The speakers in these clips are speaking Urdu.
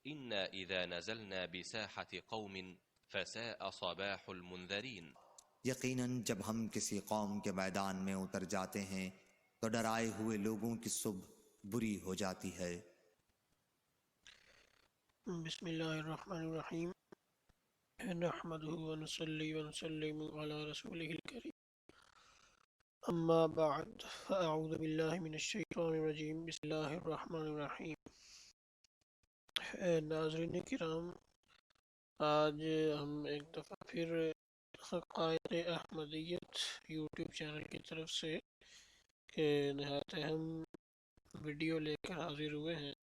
إنا إذا نزلنا بساحة قوم فساء صباح المنذرين. یقیناً جب ہم کسی قوم کے میدان میں اتر جاتے ہیں تو ڈرائے ہوئے لوگوں کی صبح بری ہو جاتی ہے۔ بسم اللہ الرحمن الرحیم نحمده ونصلي ونسلم على رسوله الكريم اما بعد فاعوذ باللہ من الشیطان الرجیم بسم اللہ الرحمن الرحیم۔ ناظرین کرام، آج ہم ایک دفعہ پھر حقائق احمدیت یوٹیوب چینل کی طرف سے نہایت اہم ویڈیو لے کر حاضر ہوئے ہیں۔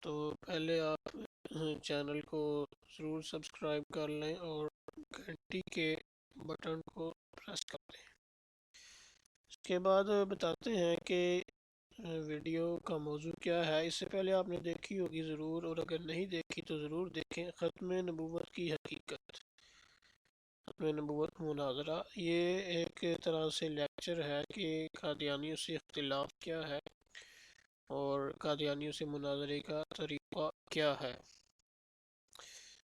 تو پہلے آپ چینل کو ضرور سبسکرائب کر لیں اور گھنٹی کے بٹن کو پریس کر دیں۔ اس کے بعد بتاتے ہیں کہ ویڈیو کا موضوع کیا ہے۔ اس سے پہلے آپ نے دیکھی ہوگی ضرور، اور اگر نہیں دیکھی تو ضرور دیکھیں، ختم نبوت کی حقیقت، ختم نبوت مناظرہ۔ یہ ایک طرح سے لیکچر ہے کہ قادیانیوں سے اختلاف کیا ہے اور قادیانیوں سے مناظرے کا طریقہ کیا ہے۔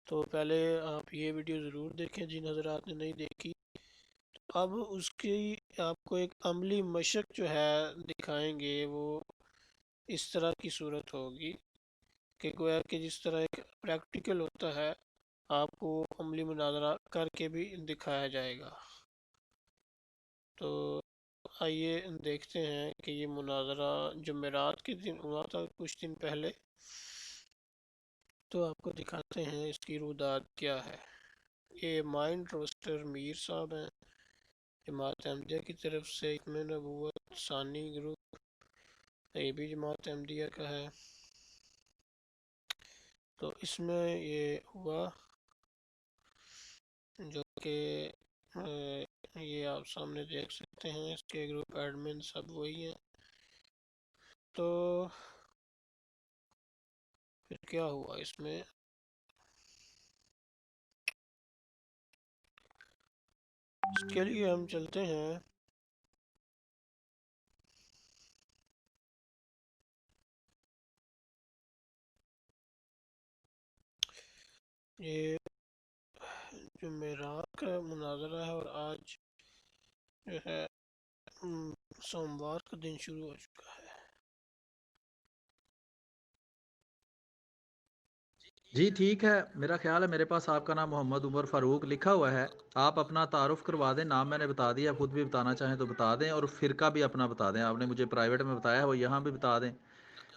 تو پہلے آپ یہ ویڈیو ضرور دیکھیں جن حضرات نے نہیں دیکھی۔ اب اس کی آپ کو ایک عملی مشق جو ہے دکھائیں گے، وہ اس طرح کی صورت ہوگی کہ گویا کہ جس طرح ایک پریکٹیکل ہوتا ہے، آپ کو عملی مناظرہ کر کے بھی دکھایا جائے گا۔ تو آئیے دیکھتے ہیں کہ یہ مناظرہ جمعرات کے دن ہوا تھا کچھ دن پہلے، تو آپ کو دکھاتے ہیں اس کی روداد کیا ہے۔ یہ مائنڈ روسٹر میر صاحب ہیں، جماعت احمدیہ کی طرف سے، ختم نبوت ثانی گروپ، یہ بھی جماعت احمدیہ کا ہے۔ تو اس میں یہ ہوا جو کہ یہ آپ سامنے دیکھ سکتے ہیں، اس کے گروپ ایڈمن سب وہی ہیں۔ تو پھر کیا ہوا اس میں، اس کے لیے ہم چلتے ہیں یہ جمعرات کا مناظرہ ہے، اور آج جو ہے سوموار کا دن شروع ہو چکا ہے۔ جی ٹھیک ہے، میرا خیال ہے میرے پاس آپ کا نام محمد عمر فاروق لکھا ہوا ہے۔ آپ اپنا تعارف کروا دیں، نام میں نے بتا دیا، خود بھی بتانا چاہیں تو بتا دیں، اور فرقہ بھی اپنا بتا دیں۔ آپ نے مجھے پرائیویٹ میں بتایا ہے، وہ یہاں بھی بتا دیں۔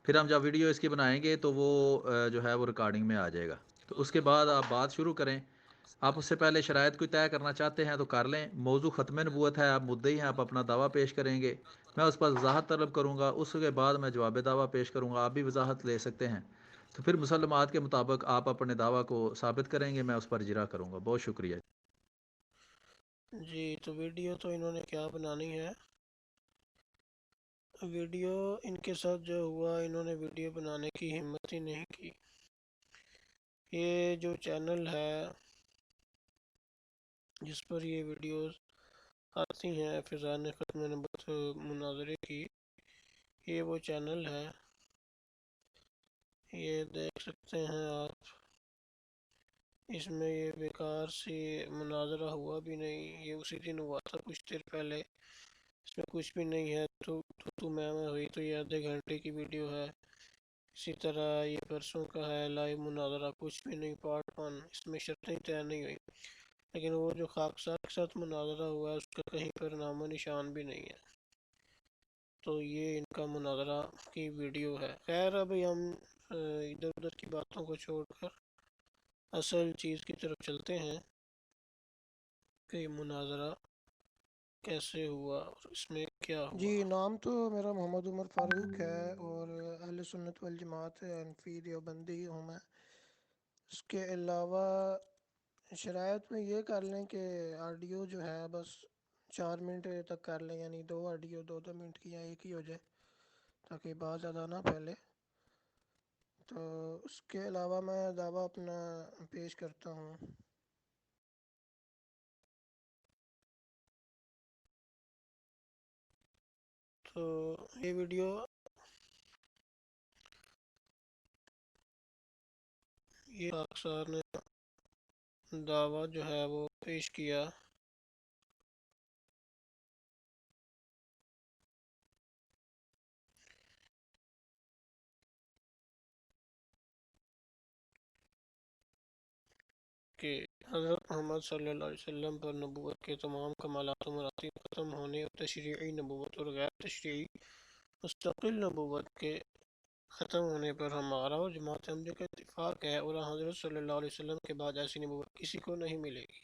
پھر ہم جب ویڈیو اس کی بنائیں گے تو وہ جو ہے وہ ریکارڈنگ میں آ جائے گا۔ تو اس کے بعد آپ بات شروع کریں۔ آپ اس سے پہلے شرائط کوئی طے کرنا چاہتے ہیں تو کر لیں۔ موضوع ختم نبوت ہے، آپ مدعی ہیں، آپ اپنا دعویٰ پیش کریں گے، میں اس پر وضاحت طلب کروں گا۔ اس کے بعد میں جواب دعویٰ پیش کروں گا، آپ بھی وضاحت لے سکتے ہیں۔ تو پھر مسلمات کے مطابق آپ اپنے دعویٰ کو ثابت کریں گے، میں اس پر اجرا کروں گا۔ بہت شکریہ۔ جی تو ویڈیو تو انہوں نے کیا بنانی ہے، ویڈیو ان کے ساتھ جو ہوا، انہوں نے ویڈیو بنانے کی ہمت ہی نہیں کی۔ یہ جو چینل ہے جس پر یہ ویڈیوز آتی ہیں فضان ختم نبوت مناظرے کی، یہ وہ چینل ہے، یہ دیکھ سکتے ہیں آپ۔ اس میں یہ بیکار سی مناظرہ ہوا بھی نہیں، یہ اسی دن ہوا تھا کچھ دیر پہلے، اس میں کچھ بھی نہیں ہے۔ تو میں ہوئی تو یہ آدھے گھنٹے کی ویڈیو ہے۔ اسی طرح یہ پرسوں کا ہے لائیو مناظرہ، کچھ بھی نہیں، پارٹ 1، اس میں شرطیں طے نہیں ہوئی۔ لیکن وہ جو خاکسار کے ساتھ مناظرہ ہوا ہے اس کا کہیں پر نام و نشان بھی نہیں ہے۔ تو یہ ان کا مناظرہ کی ویڈیو ہے۔ خیر ابھی ہم ادھر ادھر کی باتوں کو چھوڑ کر اصل چیز کی طرف چلتے ہیں کہ یہ مناظرہ کیسے ہوا اور اس میں کیا ہوا۔ جی نام تو میرا محمد عمر فاروق ہے، اور اہل سنت والجماعت حنفی دیوبندی ہوں میں۔ اس کے علاوہ شرائط میں یہ کر لیں کہ آڈیو جو ہے بس 4 منٹ تک کر لیں، یعنی 2 آڈیو 2 منٹ کی یا ایک ہی ہو جائے، تاکہ بات زیادہ نہ پھیلے۔ تو اس کے علاوہ میں دعویٰ اپنا پیش کرتا ہوں۔ تو یہ ویڈیو یہ خاکسار نے دعویٰ جو ہے وہ پیش کیا کہ حضرت محمد صلی اللہ علیہ وسلم پر نبوت کے تمام کمالات و مراتب ختم ہونے اور تشریعی نبوت اور غیر تشریعی مستقل نبوت کے ختم ہونے پر ہمارا اور جماعت احمدیہ کا اتفاق ہے، اور حضرت صلی اللہ علیہ وسلم کے بعد ایسی نبوت کسی کو نہیں ملے گی۔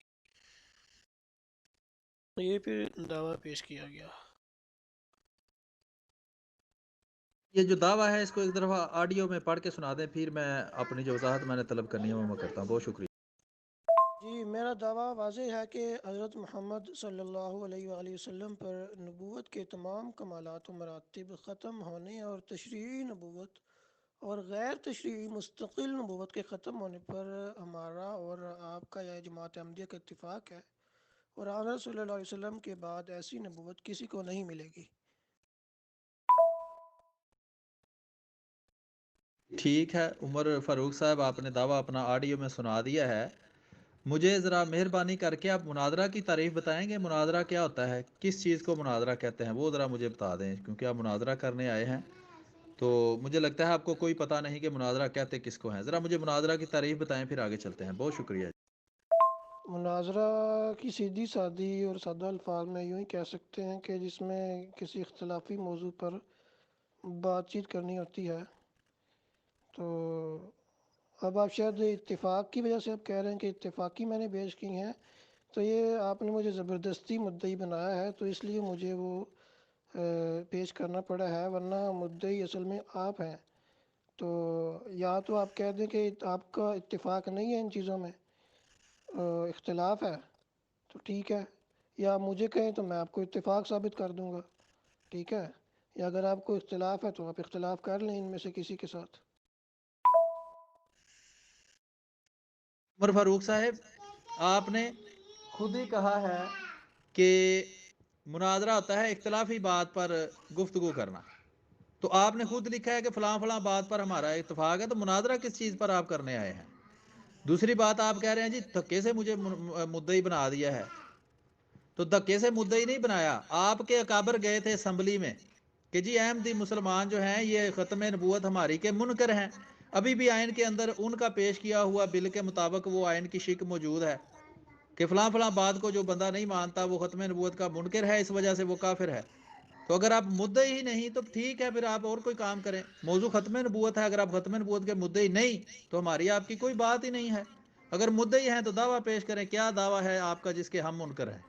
یہ پھر دعویٰ پیش کیا گیا۔ یہ جو دعویٰ ہے اس کو ایک دفعہ آڈیو میں پڑھ کے سنا دیں، پھر میں اپنی جو وضاحت میں نے طلب کرنی ہے وہ میں کرتا ہوں۔ بہت شکریہ جی، میرا دعویٰ واضح ہے کہ حضرت محمد صلی اللہ علیہ وآلہ وسلم پر نبوت کے تمام کمالات و مراتب ختم ہونے اور تشریعی نبوت اور غیر تشریعی مستقل نبوت کے ختم ہونے پر ہمارا اور آپ کا یا جماعت احمدیہ کا اتفاق ہے، اور حضرت صلی اللہ علیہ وسلم کے بعد ایسی نبوت کسی کو نہیں ملے گی۔ ٹھیک ہے عمر فاروق صاحب، آپ نے دعویٰ اپنا آڈیو میں سنا دیا ہے۔ مجھے ذرا مہربانی کر کے آپ مناظرہ کی تعریف بتائیں گے، مناظرہ کیا ہوتا ہے، کس چیز کو مناظرہ کہتے ہیں، وہ ذرا مجھے بتا دیں، کیونکہ آپ مناظرہ کرنے آئے ہیں تو مجھے لگتا ہے آپ کو کوئی پتہ نہیں کہ مناظرہ کہتے کس کو ہیں۔ ذرا مجھے مناظرہ کی تعریف بتائیں، پھر آگے چلتے ہیں۔ بہت شکریہ۔ مناظرہ کی سیدھی سادی اور سادہ الفاظ میں یوں ہی کہہ سکتے ہیں کہ جس میں کسی اختلافی موضوع پر بات چیت کرنی ہوتی ہے۔ تو اب آپ شاید اتفاق کی وجہ سے آپ کہہ رہے ہیں کہ اتفاقی میں نے پیش کی ہیں، تو یہ آپ نے مجھے زبردستی مدعی بنایا ہے، تو اس لیے مجھے وہ پیش کرنا پڑا ہے، ورنہ مدعی اصل میں آپ ہیں۔ تو یا تو آپ کہہ دیں کہ آپ کا اتفاق نہیں ہے ان چیزوں میں، اختلاف ہے، تو ٹھیک ہے، یا مجھے کہیں تو میں آپ کو اتفاق ثابت کر دوں گا، ٹھیک ہے، یا اگر آپ کو اختلاف ہے تو آپ اختلاف کر لیں ان میں سے کسی کے ساتھ۔ عمر فاروق صاحب، آپ نے خود ہی کہا ہے کہ مناظرہ ہوتا ہے اختلافی بات پر گفتگو کرنا، تو آپ نے خود لکھا ہے کہ فلاں فلاں بات پر ہمارا اتفاق ہے، تو مناظرہ کس چیز پر آپ کرنے آئے ہیں؟ دوسری بات آپ کہہ رہے ہیں جی دھکے سے مجھے مدعی بنا دیا ہے، تو دھکے سے مدعی نہیں بنایا، آپ کے اکابر گئے تھے اسمبلی میں کہ جی احمدی مسلمان جو ہیں یہ ختم نبوت ہماری کے منکر ہیں، ابھی بھی آئین کے اندر ان کا پیش کیا ہوا بل کے مطابق وہ آئین کی شک موجود ہے کہ فلاں فلاں بات کو جو بندہ نہیں مانتا وہ ختم نبوت کا منکر ہے، اس وجہ سے وہ کافر ہے۔ تو اگر آپ مدعی ہی نہیں تو ٹھیک ہے، پھر آپ اور کوئی کام کریں، موضوع ختم نبوت ہے، اگر آپ ختم نبوت کے مدعی نہیں تو ہماری آپ کی کوئی بات ہی نہیں ہے، اگر مدعی ہیں تو دعویٰ پیش کریں، کیا دعویٰ ہے آپ کا جس کے ہم منکر ہیں؟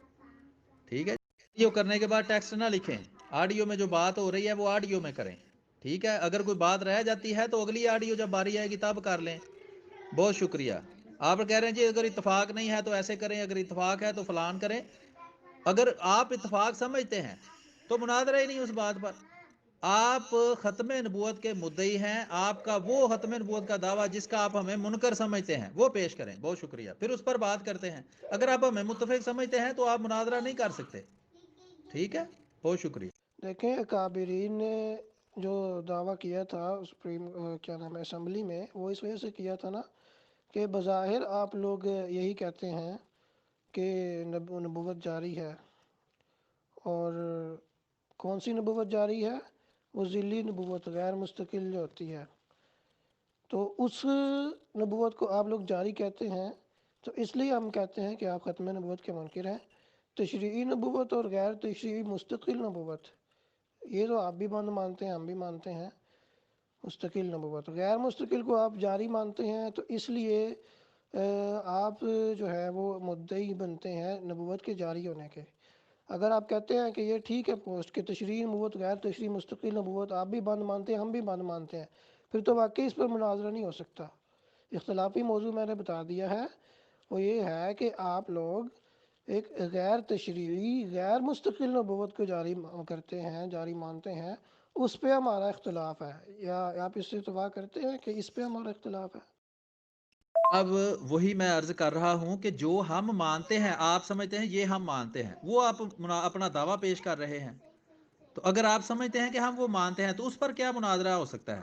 ٹھیک ہے، آڈیو کرنے کے بعد ٹیکسٹ نہ لکھیں، آڈیو میں جو بات ہو رہی ہے وہ آڈیو میں کریں، ٹھیک ہے، اگر کوئی بات رہ جاتی ہے تو اگلی آڈیو جب باری آئے گی تب کر لیں۔ بہت شکریہ۔ آپ کہہ رہے ہیں جی اگر اتفاق نہیں ہے تو ایسے کریں، اگر اتفاق ہے تو فلان کریں، اگر آپ اتفاق سمجھتے ہیں تو مناظرہ ہی نہیں اس بات پر، آپ ختم نبوت کے مدعی ہیں، آپ کا وہ ختم نبوت کا دعویٰ جس کا آپ ہمیں منکر سمجھتے ہیں وہ پیش کریں۔ بہت شکریہ، پھر اس پر بات کرتے ہیں، اگر آپ ہمیں متفق سمجھتے ہیں تو آپ مناظرہ نہیں کر سکتے، ٹھیک ہے، بہت شکریہ۔ دیکھیں، اکابرین نے جو دعویٰ کیا تھا سپریم کیا نام ہے اسمبلی میں، وہ اس وجہ سے کیا تھا نا کہ بظاہر آپ لوگ یہی کہتے ہیں کہ نبوت جاری ہے، اور کون سی نبوت جاری ہے؟ وہ ذیلی نبوت، غیر مستقل جو ہوتی ہے، تو اس نبوت کو آپ لوگ جاری کہتے ہیں، تو اس لیے ہم کہتے ہیں کہ آپ ختم نبوت کے منکر ہیں۔ تشریعی نبوت اور غیر تشریعی مستقل نبوت، یہ تو آپ بھی مانتے ہیں، ہم بھی مانتے ہیں۔ مستقل نبوت، غیر مستقل کو آپ جاری مانتے ہیں، تو اس لیے آپ جو ہے وہ مدعی بنتے ہیں نبوت کے جاری ہونے کے۔ اگر آپ کہتے ہیں کہ یہ ٹھیک ہے پوسٹ کہ تشریعی نبوت، غیر تشریعی مستقل نبوت آپ بھی بند مانتے ہیں، ہم بھی بند مانتے ہیں، پھر تو واقعی اس پر مناظرہ نہیں ہو سکتا۔ اختلافی موضوع میں نے بتا دیا ہے، وہ یہ ہے کہ آپ لوگ ایک غیر تشریعی غیر مستقل نبوت کو جاری کرتے ہیں، جاری مانتے ہیں، اس پہ ہمارا اختلاف ہے، یا آپ اس سے اتفاق کرتے ہیں کہ اس پہ ہمارا اختلاف ہے؟ اب وہی میں عرض کر رہا ہوں کہ جو ہم مانتے ہیں آپ سمجھتے ہیں یہ ہم مانتے ہیں، وہ آپ اپنا دعویٰ پیش کر رہے ہیں، تو اگر آپ سمجھتے ہیں کہ ہم وہ مانتے ہیں تو اس پر کیا مناظرہ ہو سکتا ہے؟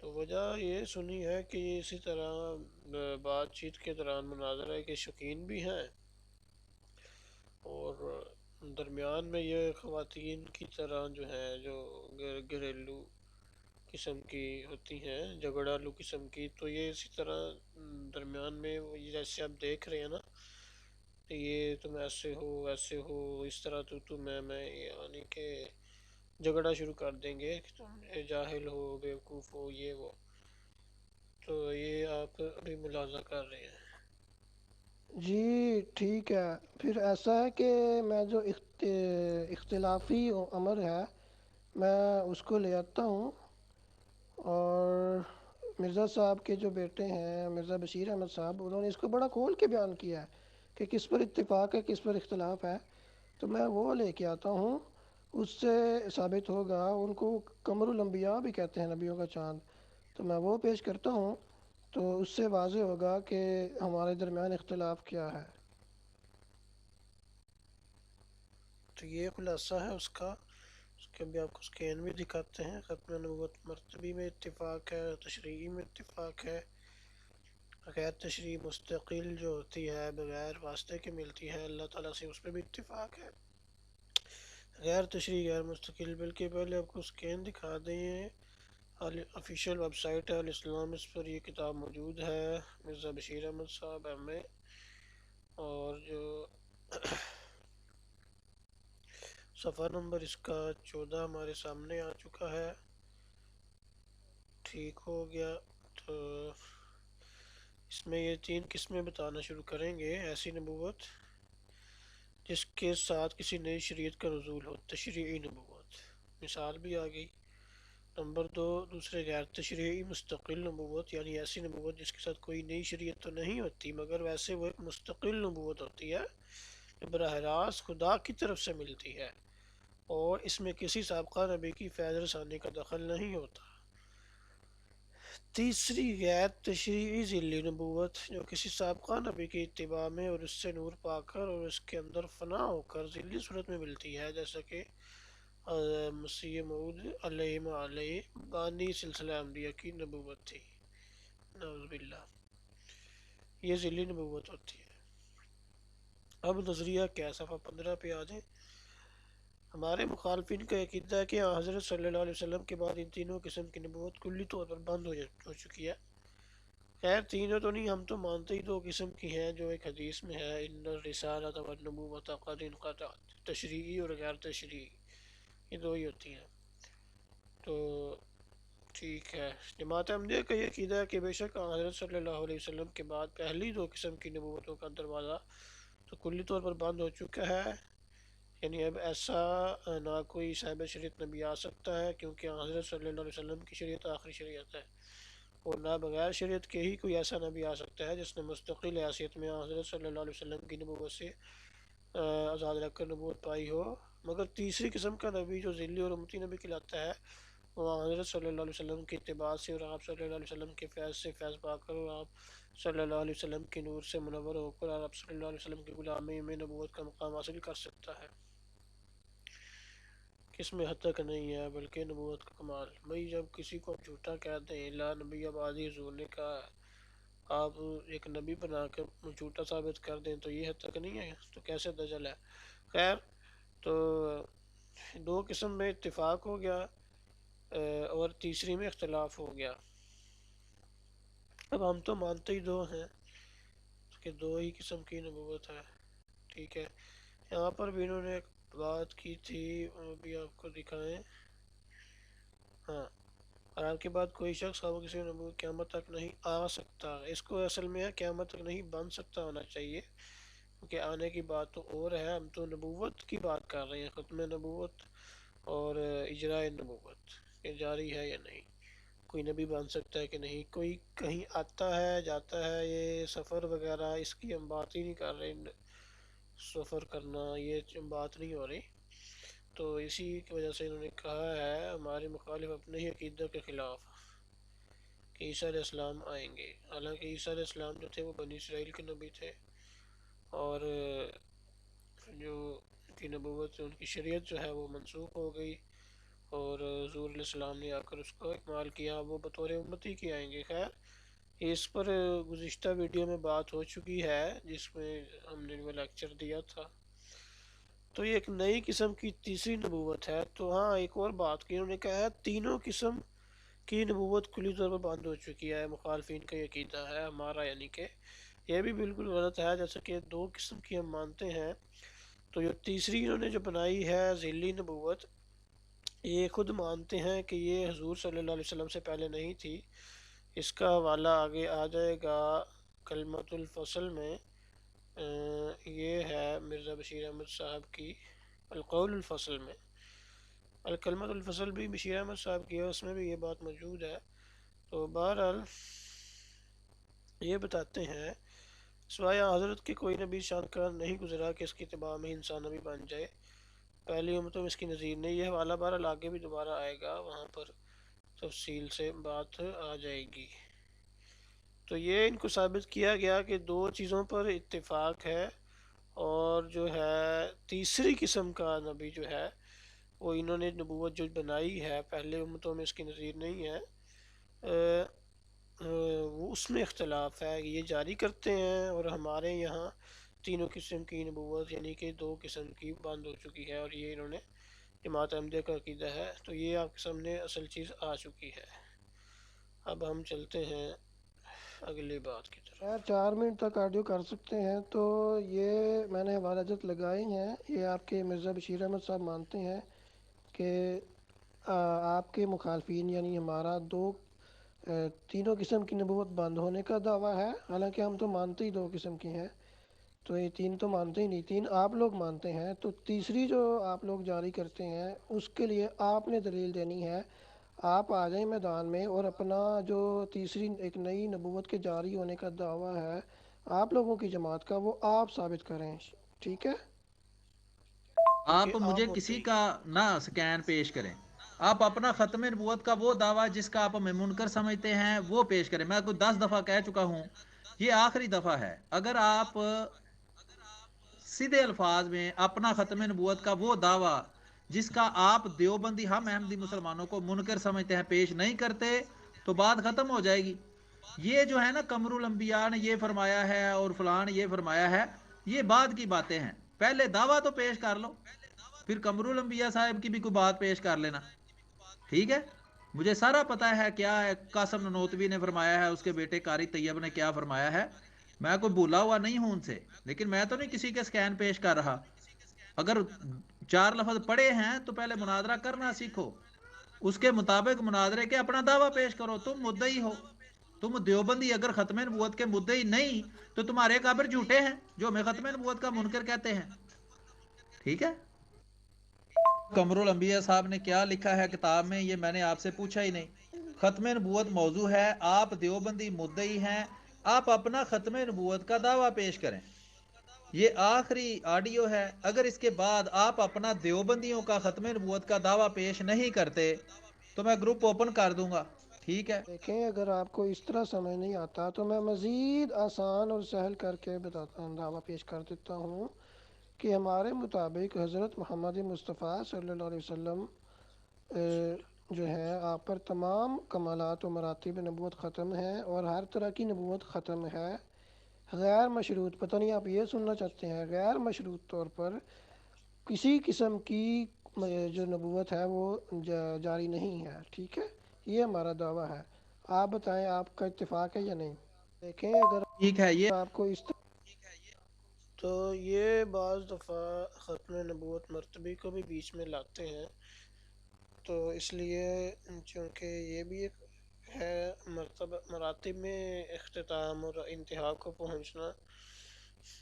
تو وجہ یہ سنی ہے کہ یہ اسی طرح بات چیت کے دوران مناظرہ کے شوقین بھی ہیں، اور درمیان میں یہ خواتین کی طرح جو ہیں جو گھریلو قسم کی ہوتی ہیں، جھگڑالو قسم کی، تو یہ اسی طرح درمیان میں جیسے آپ دیکھ رہے ہیں نا، کہ یہ تم ایسے ہو ویسے ہو، اس طرح تو میں یعنی کہ جھگڑا شروع کر دیں گے کہ تم جاہل ہو، بیوقوف ہو، یہ وہ. تو یہ آپ ابھی ملاحظہ کر رہے ہیں. جی ٹھیک ہے. پھر ایسا ہے کہ میں جو اختلافی امر ہے میں اس کو لے آتا ہوں، اور مرزا صاحب کے جو بیٹے ہیں مرزا بشیر احمد صاحب، انہوں نے اس کو بڑا کھول کے بیان کیا ہے کہ کس پر اتفاق ہے کس پر اختلاف ہے. تو میں وہ لے کے آتا ہوں، اس سے ثابت ہوگا. ان کو قمر الانبیاء بھی کہتے ہیں، نبیوں کا چاند. تو میں وہ پیش کرتا ہوں، تو اس سے واضح ہوگا کہ ہمارے درمیان اختلاف کیا ہے. تو یہ خلاصہ ہے اس کا. اس کے بھی آپ کو اسکین بھی دکھاتے ہیں. ختم نبوت مرتبی میں اتفاق ہے، تشریعی میں اتفاق ہے، غیر تشریعی مستقل جو ہوتی ہے بغیر واسطے کے ملتی ہے اللہ تعالیٰ سے، اس پہ بھی اتفاق ہے. غیر تشریعی غیر مستقل، بلکہ پہلے آپ کو اسکین دکھا دیں. آفیشیل ویب سائٹ ہے الاسلام، اس پر یہ کتاب موجود ہے، مرزا بشیر احمد صاحب ایم اے. اور جو صفحہ نمبر اس کا 14 ہمارے سامنے آ چکا ہے. ٹھیک ہو گیا. تو اس میں یہ 3 قسمیں بتانا شروع کریں گے. ایسی نبوت جس کے ساتھ کسی نئی شریعت کا نزول ہو، تشریعی نبوت. مثال بھی آ گئی. نمبر 2، دوسرے غیر تشریعی مستقل نبوت، یعنی ایسی نبوت جس کے ساتھ کوئی نئی شریعت تو نہیں ہوتی مگر ویسے وہ ایک مستقل نبوت ہوتی ہے جو براہ راست خدا کی طرف سے ملتی ہے، اور اس میں کسی سابقہ نبی کی فیض رسانی کا دخل نہیں ہوتا. تیسری غیر تشریعی ذیلی نبوت جو کسی سابقہ نبی کی اتباع میں اور اس سے نور پا کر اور اس کے اندر فنا ہو کر ذیلی صورت میں ملتی ہے، جیسا کہ مسیح موعود علیہ بانی سلسلہ انبیاء کی نبوت تھی. نعوذ باللہ، یہ ذیلی نبوت ہوتی ہے. اب نظریہ کیا، صفحہ 15 پہ آ جائیں. ہمارے مخالفین کا عقیدہ ہے کہ حضرت صلی اللہ علیہ وسلم کے بعد ان تینوں قسم کی نبوت کلی طور پر بند ہو چکی ہے. خیر تینوں تو نہیں، ہم تو مانتے ہی 2 قسم کی ہیں جو ایک حدیث میں ہے، ان الرسالۃ والنبوۃ قد انقطعت، تشریعی اور غیر تشریعی، یہ 2 ہی ہوتی ہیں. تو ٹھیک ہے. جماعت احمدیہ کا یہ عقیدہ ہے کہ بے شک حضرت صلی اللہ علیہ وسلم کے بعد پہلی 2 قسم کی نبوتوں کا دروازہ تو کلی طور پر بند ہو چکا ہے، یعنی اب ایسا نہ کوئی صاحب شریعت نبی آ سکتا ہے، کیونکہ حضرت صلی اللہ علیہ وسلم کی شریعت آخری شریعت ہے، اور نہ بغیر شریعت کے ہی کوئی ایسا نبی آ سکتا ہے جس نے مستقل حیثیت میں حضرت صلی اللہ علیہ وسلم کی نبوت سے آزاد رکھ کر نبوت پائی ہو. مگر تیسری قسم کا نبی جو ذیلی اور امتی نبی کہلاتا ہے، وہ حضرت صلی اللہ علیہ وسلم کی اتباع سے اور آپ صلی اللہ علیہ وسلم کے فیض سے فیض پا کر اور آپ صلی اللہ علیہ وسلم کے نور سے منور ہو کر اور آپ صلی اللہ علیہ وسلم کی غلامی میں نبوت کا مقام حاصل کر سکتا ہے. کس میں حد تک نہیں ہے بلکہ نبوت کا کمال. بھائی جب کسی کو جھوٹا کہہ دیں، لا نبی آبادی حضور نے کہا، آپ ایک نبی بنا کر جھوٹا ثابت کر دیں تو یہ حد تک نہیں ہے، تو کیسے دجل ہے. خیر، تو 2 قسم میں اتفاق ہو گیا اور تیسری میں اختلاف ہو گیا. اب ہم تو مانتے ہی 2 ہیں کہ 2 ہی قسم کی نبوت ہے. ٹھیک ہے. یہاں پر بھی انہوں نے ایک بات کی تھی، وہ بھی آپ کو دکھائیں. ہاں، اور آپ کے بعد کوئی شخص وہ کسی نبوت قیامت تک نہیں آ سکتا. اس کو اصل میں ہے قیامت تک نہیں بن سکتا ہونا چاہیے، کیونکہ آنے کی بات تو اور ہے. ہم تو نبوت کی بات کر رہے ہیں، ختم نبوت اور اجراء نبوت یہ جاری ہے یا نہیں، کوئی نبی بن سکتا ہے کہ نہیں، کوئی کہیں آتا ہے جاتا ہے، یہ سفر وغیرہ اس کی ہم بات ہی نہیں کر رہے. سفر کرنا یہ بات نہیں ہو رہی. تو اسی کی وجہ سے انہوں نے کہا ہے ہمارے مخالف اپنے ہی عقیدہ کے خلاف کہ عیسیٰ علیہ السلام آئیں گے. حالانکہ عیسیٰ علیہ السلام جو تھے وہ بنی اسرائیل کے نبی تھے، اور جو ان کی نبوت ان کی شریعت جو ہے وہ منسوخ ہو گئی، اور حضور علیہ السلام نے آ کر اس کو اکمال کیا، وہ بطور امتی کے آئیں گے۔ خیر اس پر گزشتہ ویڈیو میں بات ہو چکی ہے جس میں ہم نے وہ لیکچر دیا تھا۔ تو یہ ایک نئی قسم کی تیسری نبوت ہے۔ تو ہاں ایک اور بات کی، انہوں نے کہا ہے تینوں قسم کی نبوت کلی طور پر بند ہو چکی ہے۔ مخالفین کا یہ عقیدہ ہے، ہمارا یعنی کہ یہ بھی بالکل غلط ہے، جیسا کہ دو قسم کی ہم مانتے ہیں۔ تو جو تیسری انہوں نے جو بنائی ہے ذیلی نبوت، یہ خود مانتے ہیں کہ یہ حضور صلی اللہ علیہ وسلم سے پہلے نہیں تھی۔ اس کا حوالہ آگے آ جائے گا کلمۃ الفصل میں۔ یہ ہے مرزا بشیر احمد صاحب کی القول الفصل میں۔ الکلمۃ الفصل بھی بشیر احمد صاحب کی ہے، اس میں بھی یہ بات موجود ہے۔ تو بہرحال یہ بتاتے ہیں سوائے حضرت کے کوئی نبی شان کا نہیں گزرا کہ اس کی اتباع میں انسان نبی بن جائے، پہلی امتوں میں اس کی نظیر نہیں۔ یہ حوالہ بہرحال آگے بھی دوبارہ آئے گا، وہاں پر تفصیل سے بات آ جائے گی۔ تو یہ ان کو ثابت کیا گیا کہ دو چیزوں پر اتفاق ہے، اور جو ہے تیسری قسم کا نبی جو ہے وہ انہوں نے نبوت جو بنائی ہے پہلے امتوں میں اس کی نظیر نہیں ہے، وہ اس میں اختلاف ہے، یہ جاری کرتے ہیں، اور ہمارے یہاں تینوں قسم کی نبوت یعنی کہ دو قسم کی بند ہو چکی ہے، اور یہ انہوں نے جماعت احمدیہ کا عقیدہ ہے۔ تو یہ آپ کے سامنے اصل چیز آ چکی ہے۔ اب ہم چلتے ہیں اگلی بات کی طرف۔ 4 منٹ تک آڈیو کر سکتے ہیں۔ تو یہ میں نے حوالہ جات لگائی ہیں، یہ آپ کے مرزا بشیر احمد صاحب مانتے ہیں کہ آپ کے مخالفین یعنی ہمارا تینوں قسم کی نبوت بند ہونے کا دعویٰ ہے، حالانکہ ہم تو مانتے ہی 2 قسم کی ہیں۔ تو یہ 3 تو مانتے ہی نہیں، 3 آپ لوگ مانتے ہیں، تو تیسری جو آپ لوگ جاری کرتے ہیں اس کے لیے آپ نے دلیل دینی ہے۔ آپ آ جائیں میدان میں اور اپنا جو تیسری ایک نئی نبوت کے جاری ہونے کا دعویٰ ہے آپ لوگوں کی جماعت کا، وہ آپ ثابت کریں، ٹھیک ہے؟ آپ کیونکہ مجھے آپ کسی مدعی کا نہ سکین پیش کریں، آپ اپنا ختم نبوت کا وہ دعویٰ جس کا آپ ہمیں منکر سمجھتے ہیں وہ پیش کریں۔ میں کوئی 10 دفعہ کہہ چکا ہوں، یہ آخری دفعہ ہے۔ اگر آپ سیدھے الفاظ میں اپنا ختم نبوت کا وہ دعویٰ جس کا آپ دیوبندی ہم احمدی مسلمانوں کو منکر سمجھتے ہیں پیش نہیں کرتے تو بات ختم ہو جائے گی۔ یہ جو ہے نا قمر الانبیاء نے یہ فرمایا ہے اور فلان یہ فرمایا ہے، یہ بعد کی باتیں ہیں، پہلے دعویٰ تو پیش کر لو، پھر قمر الانبیاء صاحب کی بھی کوئی بات پیش کر لینا، ٹھیک ہے؟ مجھے سارا پتا ہے کیا ہے قاسم ننوتوی نے فرمایا ہے، اس کے بیٹے قاری طیب نے کیا فرمایا ہے، میں کوئی بھولا ہوا نہیں ہوں ان سے، لیکن میں تو نہیں کسی کے سکین پیش کر رہا۔ اگر 4 لفظ پڑھے ہیں تو پہلے مناظرہ کرنا سیکھو، اس کے مطابق مناظرے کے اپنا دعویٰ پیش کرو، تم مدعی ہو، تم دیوبندی اگر ختم نبوت کے مدعی نہیں تو تمہارے قابر جھوٹے ہیں جو ہمیں ختم نبوت کا منکر کہتے ہیں، ٹھیک ہے؟ قمر الانبیاء صاحب نے کیا لکھا ہے کتاب میں یہ میں نے آپ سے پوچھا ہی نہیں۔ ختم نبوت موضوع ہے، آپ دیوبندی مدعی ہیں، آپ اپنا ختم نبوت کا دعویٰ پیش کریں، یہ آخری آڈیو ہے۔ اگر اس کے بعد آپ اپنا دیوبندیوں کا ختم نبوت کا دعویٰ پیش نہیں کرتے تو میں گروپ اوپن کر دوں گا، ٹھیک ہے؟ دیکھیں اگر آپ کو اس طرح سمجھ نہیں آتا تو میں مزید آسان اور سہل کر کے دعویٰ پیش کر دیتا ہوں کہ ہمارے مطابق حضرت محمد مصطفیٰ صلی اللہ علیہ وسلم جو ہے آپ پر تمام کمالات و مراتب نبوت ختم ہیں، اور ہر طرح کی نبوت ختم ہے غیر مشروط، پتہ نہیں آپ یہ سننا چاہتے ہیں، غیر مشروط طور پر کسی قسم کی جو نبوت ہے وہ جاری نہیں ہے، ٹھیک ہے؟ یہ ہمارا دعویٰ ہے۔ آپ بتائیں آپ کا اتفاق ہے یا نہیں؟ دیکھیں اگر ٹھیک ہے، یہ آپ کو اس تو یہ بعض دفعہ ختم نبوت مرتبے کو بھی بیچ میں لاتے ہیں، تو اس لیے چونکہ یہ بھی ایک ہے مراتب میں اختتام اور انتہا کو پہنچنا،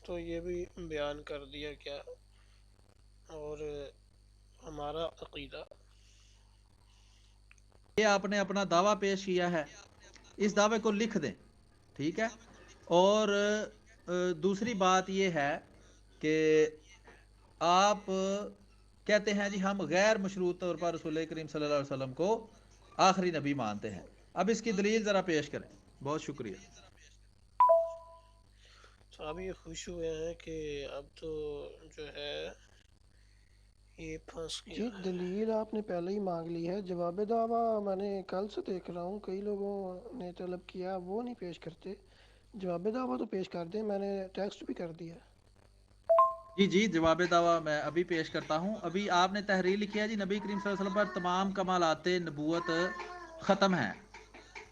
تو یہ بھی بیان کر دیا گیا۔ اور ہمارا عقیدہ یہ آپ نے اپنا دعویٰ پیش کیا ہے، اس دعوے کو لکھ دیں، ٹھیک ہے؟ اور دوسری بات یہ ہے کہ آپ کہتے ہیں جی ہم غیر مشروط طور پر رسول کریم صلی اللہ علیہ وسلم کو آخری نبی مانتے ہیں، اب اس کی دلیل ذرا پیش کریں، بہت شکریہ۔ صاحب یہ خوش ہوئے ہیں کہ اب تو جو ہے یہ پھنس جی گیا. دلیل آپ نے پہلے ہی مانگ لی ہے. جواب دعویٰ میں نے کل سے دیکھ رہا ہوں کئی لوگوں نے طلب کیا وہ نہیں پیش کرتے. جواب دعویٰ تو پیش کر دیں, میں نے ٹیکسٹ بھی کر دیا. جی جواب دعویٰ میں ابھی پیش کرتا ہوں. ابھی آپ نے تحریر لکھی ہے جی نبی کریم صلی اللہ علیہ وسلم پر تمام کمالات نبوت ختم ہیں.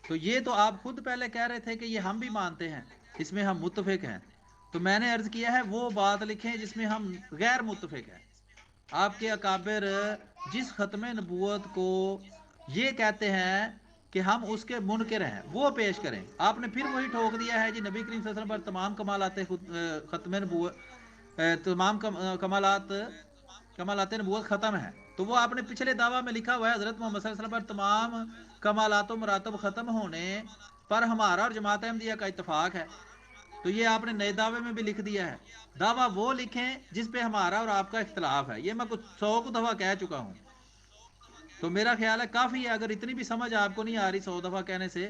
تو یہ تو آپ خود پہلے کہہ رہے تھے کہ یہ ہم بھی مانتے ہیں, اس میں ہم متفق ہیں. تو میں نے عرض کیا ہے وہ بات لکھیں جس میں ہم غیر متفق ہیں. آپ کے اکابر جس ختم نبوت کو یہ کہتے ہیں کہ ہم اس کے منکر ہیں وہ پیش کریں. آپ نے پھر وہی ٹھوک دیا ہے جی نبی کریم صلی اللہ علیہ وسلم پر تمام کمالات ختم نبوت تمام کمالات نبوت ختم ہے. تو وہ آپ نے پچھلے دعویٰ میں لکھا ہوا ہے حضرت محمد صلی اللہ علیہ وسلم پر تمام کمالات و مراتب ختم ہونے پر ہمارا اور جماعت احمدیہ کا اتفاق ہے. تو یہ آپ نے نئے دعوے میں بھی لکھ دیا ہے. دعویٰ وہ لکھیں جس پہ ہمارا اور آپ کا اختلاف ہے. یہ میں کچھ 100 دفعہ کہہ چکا ہوں. تو میرا خیال ہے کافی ہے. اگر اتنی بھی سمجھ آپ کو نہیں آ رہی 100 دفعہ کہنے سے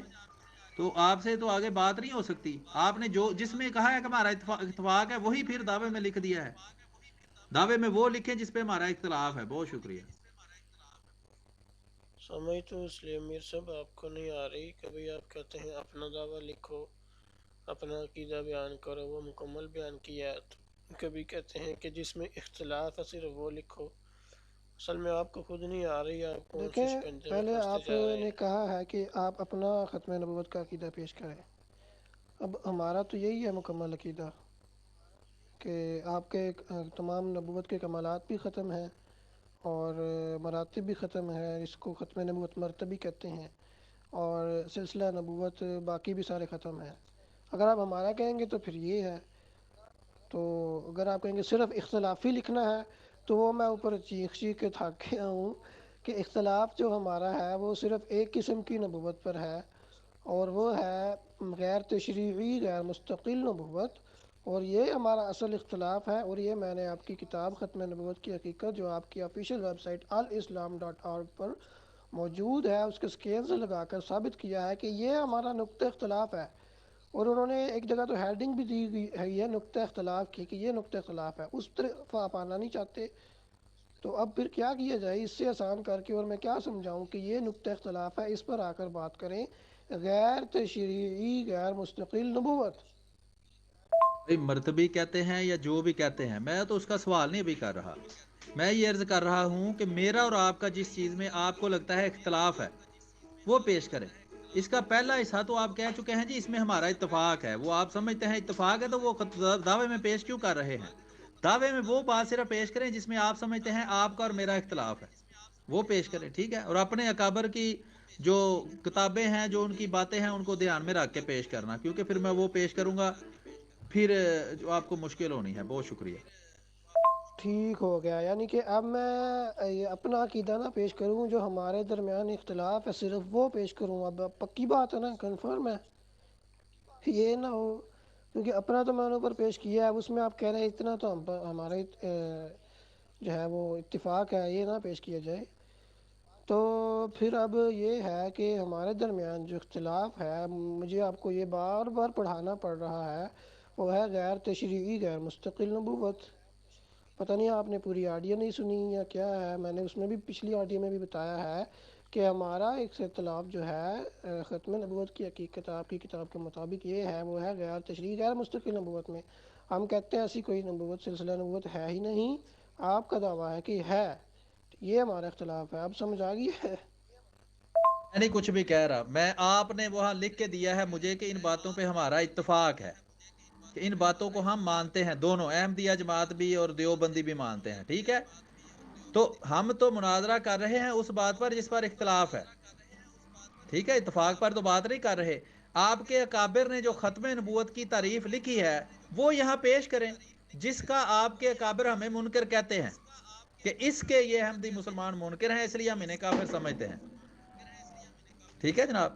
تو آپ سے تو آگے بات نہیں ہو سکتی. آپ نے جو جس میں کہا ہے کہ ہمارا اتفاق ہے وہی پھر دعوے میں لکھ دیا ہے. دعوے میں وہ لکھیں جس پہ ہمارا اختلاف ہے. بہت شکریہ. سمجھ تو اس لیے میر صاحب آپ کو نہیں آ رہی. کبھی آپ کہتے ہیں اپنا دعویٰ لکھو, اپنا عقیدہ بیان کرو, وہ مکمل بیان کیا. کبھی کہتے ہیں کہ جس میں اختلاف ہے صرف وہ لکھو. اصل میں آپ کو خود نہیں آ رہی, آپ کون سی دیکھیں شکنجے میں پہلے پھنستے آپ جا رہے نے ہیں. کہا ہے کہ آپ اپنا ختم نبوت کا عقیدہ پیش کریں. اب ہمارا تو یہی ہے مکمل عقیدہ کہ آپ کے تمام نبوت کے کمالات بھی ختم ہیں اور مراتب بھی ختم ہے. اس کو ختم نبوت مرتبی کہتے ہیں, اور سلسلہ نبوت باقی بھی سارے ختم ہیں. اگر آپ ہمارا کہیں گے تو پھر یہ ہے. تو اگر آپ کہیں گے صرف اختلافی لکھنا ہے تو وہ میں اوپر چیخ کے تھک گیا ہوں کہ اختلاف جو ہمارا ہے وہ صرف ایک قسم کی نبوت پر ہے, اور وہ ہے غیر تشریعی غیر مستقل نبوت. اور یہ ہمارا اصل اختلاف ہے. اور یہ میں نے آپ کی کتاب ختم نبوت کی حقیقت جو آپ کی آفیشیل ویب سائٹ alislam.org پر موجود ہے اس کے اسکیل سے لگا کر ثابت کیا ہے کہ یہ ہمارا نقطہ اختلاف ہے. اور انہوں نے ایک جگہ تو ہیڈنگ بھی دی گئی ہے یہ نقطہ اختلاف کی کہ یہ نقطہ اختلاف ہے. اس طرف آپ آنا نہیں چاہتے تو اب پھر کیا کیا جائے اس سے آسان کر کے, اور میں کیا سمجھاؤں کہ یہ نقطہ اختلاف ہے, اس پر آ کر بات کریں. غیر تشریعی غیر مستقل نبوت بھائی مرتبی کہتے ہیں یا جو بھی کہتے ہیں, میں تو اس کا سوال نہیں ابھی کر رہا. میں یہ عرض کر رہا ہوں کہ میرا اور آپ کا جس چیز میں آپ کو لگتا ہے اختلاف ہے وہ پیش کریں. اس کا پہلا حصہ تو آپ کہہ چکے ہیں جی اس میں ہمارا اتفاق ہے. وہ آپ سمجھتے ہیں اتفاق ہے تو وہ دعوے میں پیش کیوں کر رہے ہیں؟ دعوے میں وہ بات صرف پیش کریں جس میں آپ سمجھتے ہیں آپ کا اور میرا اختلاف ہے, وہ پیش کریں. ٹھیک ہے, اور اپنے اکابر کی جو کتابیں ہیں جو ان کی باتیں ہیں ان کو دھیان میں رکھ کے پیش کرنا, کیونکہ پھر میں وہ پیش کروں گا پھر جو آپ کو مشکل ہونی ہے. بہت شکریہ. ٹھیک ہو گیا. یعنی کہ اب میں یہ اپنا عقیدہ نہ پیش کروں, جو ہمارے درمیان اختلاف ہے صرف وہ پیش کروں. اب پکی بات ہے نا, کنفرم ہے, یہ نہ ہو کیونکہ اپنا تو میں نے اوپر پیش کیا ہے, اس میں آپ کہہ رہے ہیں اتنا تو ہمارا جو ہے وہ اتفاق ہے, یہ نہ پیش کیا جائے. تو پھر اب یہ ہے کہ ہمارے درمیان جو اختلاف ہے مجھے آپ کو یہ بار بار پڑھانا پڑ رہا ہے, وہ ہے غیر تشریعی غیر مستقل نبوت. پتہ نہیں آپ نے پوری آڈیو نہیں سنی یا کیا ہے. میں نے اس میں بھی پچھلی آڈیو میں بھی بتایا ہے کہ ہمارا ایک اختلاف جو ہے ختم نبوت کی حقیقت آپ کی کتاب کے مطابق یہ ہے, وہ ہے غیر تشریعی غیر مستقل نبوت میں. ہم کہتے ہیں ایسی کوئی نبوت سلسلہ نبوت ہے ہی نہیں. آپ کا دعویٰ ہے کہ ہے. یہ ہمارا اختلاف ہے. اب سمجھ آ گئی ہے؟ میں نہیں کچھ بھی کہہ رہا. میں آپ نے وہاں لکھ کے دیا ہے مجھے کہ ان باتوں پہ ہمارا اتفاق ہے, کہ ان باتوں کو ہم مانتے ہیں دونوں, احمدیہ جماعت بھی اور دیوبندی بھی مانتے ہیں. ٹھیک ہے, تو ہم تو مناظرہ کر رہے ہیں اس بات پر جس پر اختلاف ہے. ٹھیک ہے, اتفاق پر تو بات نہیں کر رہے. آپ کے اکابر نے جو ختم نبوت کی تعریف لکھی ہے وہ یہاں پیش کریں, جس کا آپ کے اکابر ہمیں منکر کہتے ہیں کہ اس کے یہ احمدی مسلمان منکر ہیں اس لیے ہم انہیں کافر سمجھتے ہیں. ٹھیک ہے جناب,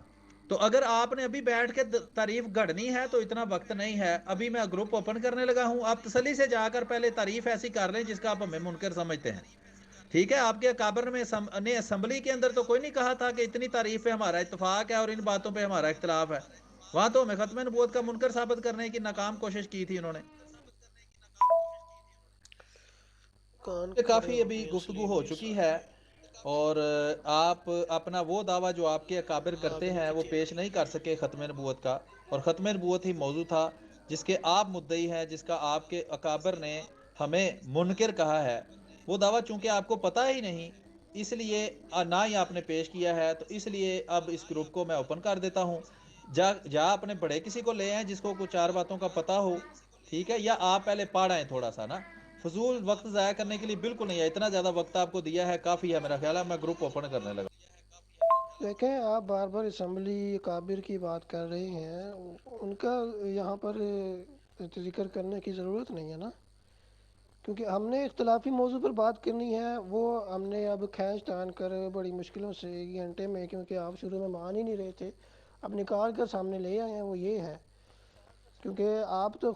تو اگر آپ نے ابھی بیٹھ کے تعریف گھڑنی ہے تو اتنا وقت نہیں ہے. ابھی میں گروپ اوپن کرنے لگا ہوں, آپ تسلی سے جا کر پہلے تعریف ایسی کر لیں جس کا آپ ہمیں منکر سمجھتے ہیں. ٹھیک ہے, آپ کے اکابر میں نے اسمبلی کے اندر تو کوئی نہیں کہا تھا کہ اتنی تعریف پہ ہمارا اتفاق ہے اور ان باتوں پہ ہمارا اختلاف ہے. وہاں تو ہمیں ختم نبوت کا منکر ثابت کرنے کی ناکام کوشش کی تھی انہوں نے. کان یہ کھڑے کافی ہو ابھی گئے گفتگو سلیم ہو میر چکی صاحب۔ ہے، اور آپ اپنا وہ دعویٰ جو آپ کے اکابر ہاں کرتے ہیں وہ بالکل پیش نہیں کر سکے ختم نبوت کا، اور ختم نبوت ہی موضوع تھا جس کے آپ مدعی ہیں، جس کا آپ کے اکابر نے ہمیں منکر کہا ہے۔ وہ دعویٰ چونکہ آپ کو پتہ ہی نہیں، اس لیے نہ ہی آپ نے پیش کیا ہے، تو اس لیے اب اس گروپ کو میں اوپن کر دیتا ہوں۔ جا اپنے بڑے کسی کو لے آئیں جس کو کچھ چار باتوں کا پتہ ہو، ٹھیک ہے، یا آپ پہلے پڑھ آئیں تھوڑا سا نا، فضول وقت ضائع کرنے کے لیے بالکل نہیں ہے، اتنا زیادہ وقت آپ کو دیا ہے کافی ہے، میرا خیال ہے میں گروپ اوپن کرنے لگا۔ دیکھیں آپ بار بار اسمبلی کابر کی بات کر رہے ہیں، ان کا یہاں پر ذکر کرنے کی ضرورت نہیں ہے نا، کیونکہ ہم نے اختلافی موضوع پر بات کرنی ہے، وہ ہم نے اب کھینچ تان کر بڑی مشکلوں سے ایک گھنٹے میں، کیونکہ آپ شروع میں مان ہی نہیں رہے تھے، اب نکال کر سامنے لے آئے ہیں، وہ یہ ہے کیونکہ آپ تو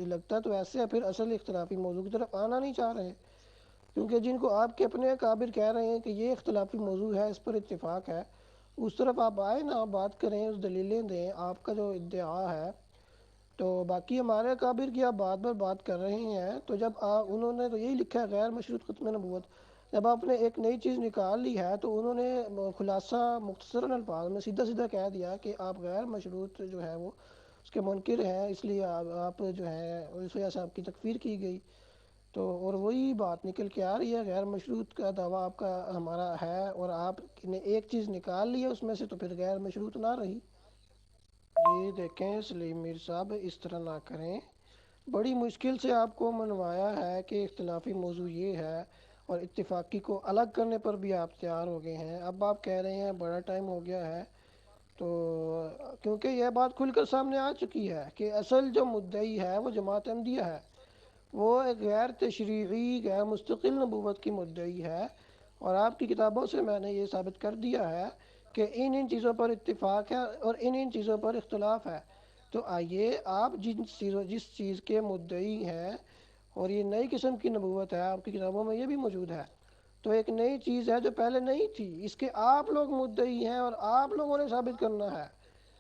لگتا تو ایسے ہے پھر اصل اختلافی موضوع کی طرف آنا نہیں چاہ رہے، کیونکہ جن کو آپ کے اپنے اکابر کہہ رہے ہیں کہ یہ اختلافی موضوع ہے، اس پر اتفاق ہے، اس طرف آپ آئے نا، بات کریں، اس دلیلیں دیں، آپ کا جو ادعا ہے۔ تو باقی ہمارے اکابر کی آپ بات پر بات کر رہے ہیں، تو جب انہوں نے تو یہی لکھا ہے غیر مشروط ختم نبوت، جب آپ نے ایک نئی چیز نکال لی ہے تو انہوں نے خلاصہ مختصراً الفاظ میں سیدھا سیدھا کہہ دیا کہ آپ غیر مشروط جو ہے وہ اس کے منکر ہیں، اس لیے آپ جو ہے اس وجہ سے آپ کی تکفیر کی گئی، تو اور وہی بات نکل کے آ رہی ہے، غیر مشروط کا دعویٰ آپ کا ہمارا ہے، اور آپ نے ایک چیز نکال لی ہے اس میں سے، تو پھر غیر مشروط نہ رہی۔ جی دیکھیں سلیم میر صاحب، اس طرح نہ کریں، بڑی مشکل سے آپ کو منوایا ہے کہ اختلافی موضوع یہ ہے، اور اتفاقی کو الگ کرنے پر بھی آپ تیار ہو گئے ہیں، اب آپ کہہ رہے ہیں بڑا ٹائم ہو گیا ہے، تو کیونکہ یہ بات کھل کر سامنے آ چکی ہے کہ اصل جو مدعی ہے وہ جماعت احمدیہ ہے، وہ ایک غیر تشریعی غیر مستقل نبوت کی مدعی ہے، اور آپ کی کتابوں سے میں نے یہ ثابت کر دیا ہے کہ ان چیزوں پر اتفاق ہے اور ان چیزوں پر اختلاف ہے، تو آئیے آپ جس چیز کے مدعی ہیں، اور یہ نئی قسم کی نبوت ہے، آپ کی کتابوں میں یہ بھی موجود ہے، تو ایک نئی چیز ہے جو پہلے نہیں تھی، اس کے آپ لوگ مدعی ہیں اور آپ لوگوں نے ثابت کرنا ہے۔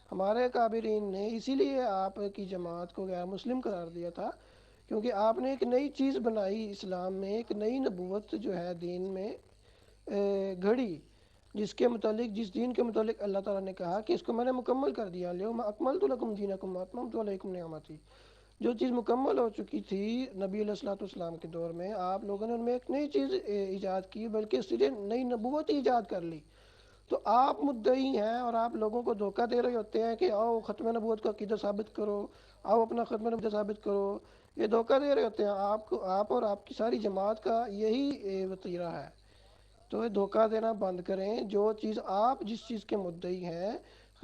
ہمارے کابرین نے اسی لیے آپ کی جماعت کو غیر مسلم قرار دیا تھا، کیونکہ آپ نے ایک نئی چیز بنائی، اسلام میں ایک نئی نبوت جو ہے دین میں گھڑی، جس کے متعلق، جس دین کے متعلق اللہ تعالیٰ نے کہا کہ اس کو میں نے مکمل کر دیا، الیوم اکملت لکم دینکم واتممت علیکم نعمتی، جو چیز مکمل ہو چکی تھی نبی علیہ الصلوۃ والسلام کے دور میں، آپ لوگوں نے ان میں ایک نئی چیز ایجاد کی، بلکہ صرف نئی نبوت ہی ایجاد کر لی، تو آپ مدعی ہیں اور آپ لوگوں کو دھوکہ دے رہے ہوتے ہیں کہ آؤ ختم نبوت کا عقیدہ ثابت کرو، آؤ اپنا ختم نبوت ثابت کرو، یہ دھوکہ دے رہے ہوتے ہیں آپ کو، آپ اور آپ کی ساری جماعت کا یہی وتیرہ ہے، تو یہ دھوکہ دینا بند کریں، جو چیز آپ جس چیز کے مدعی ہیں،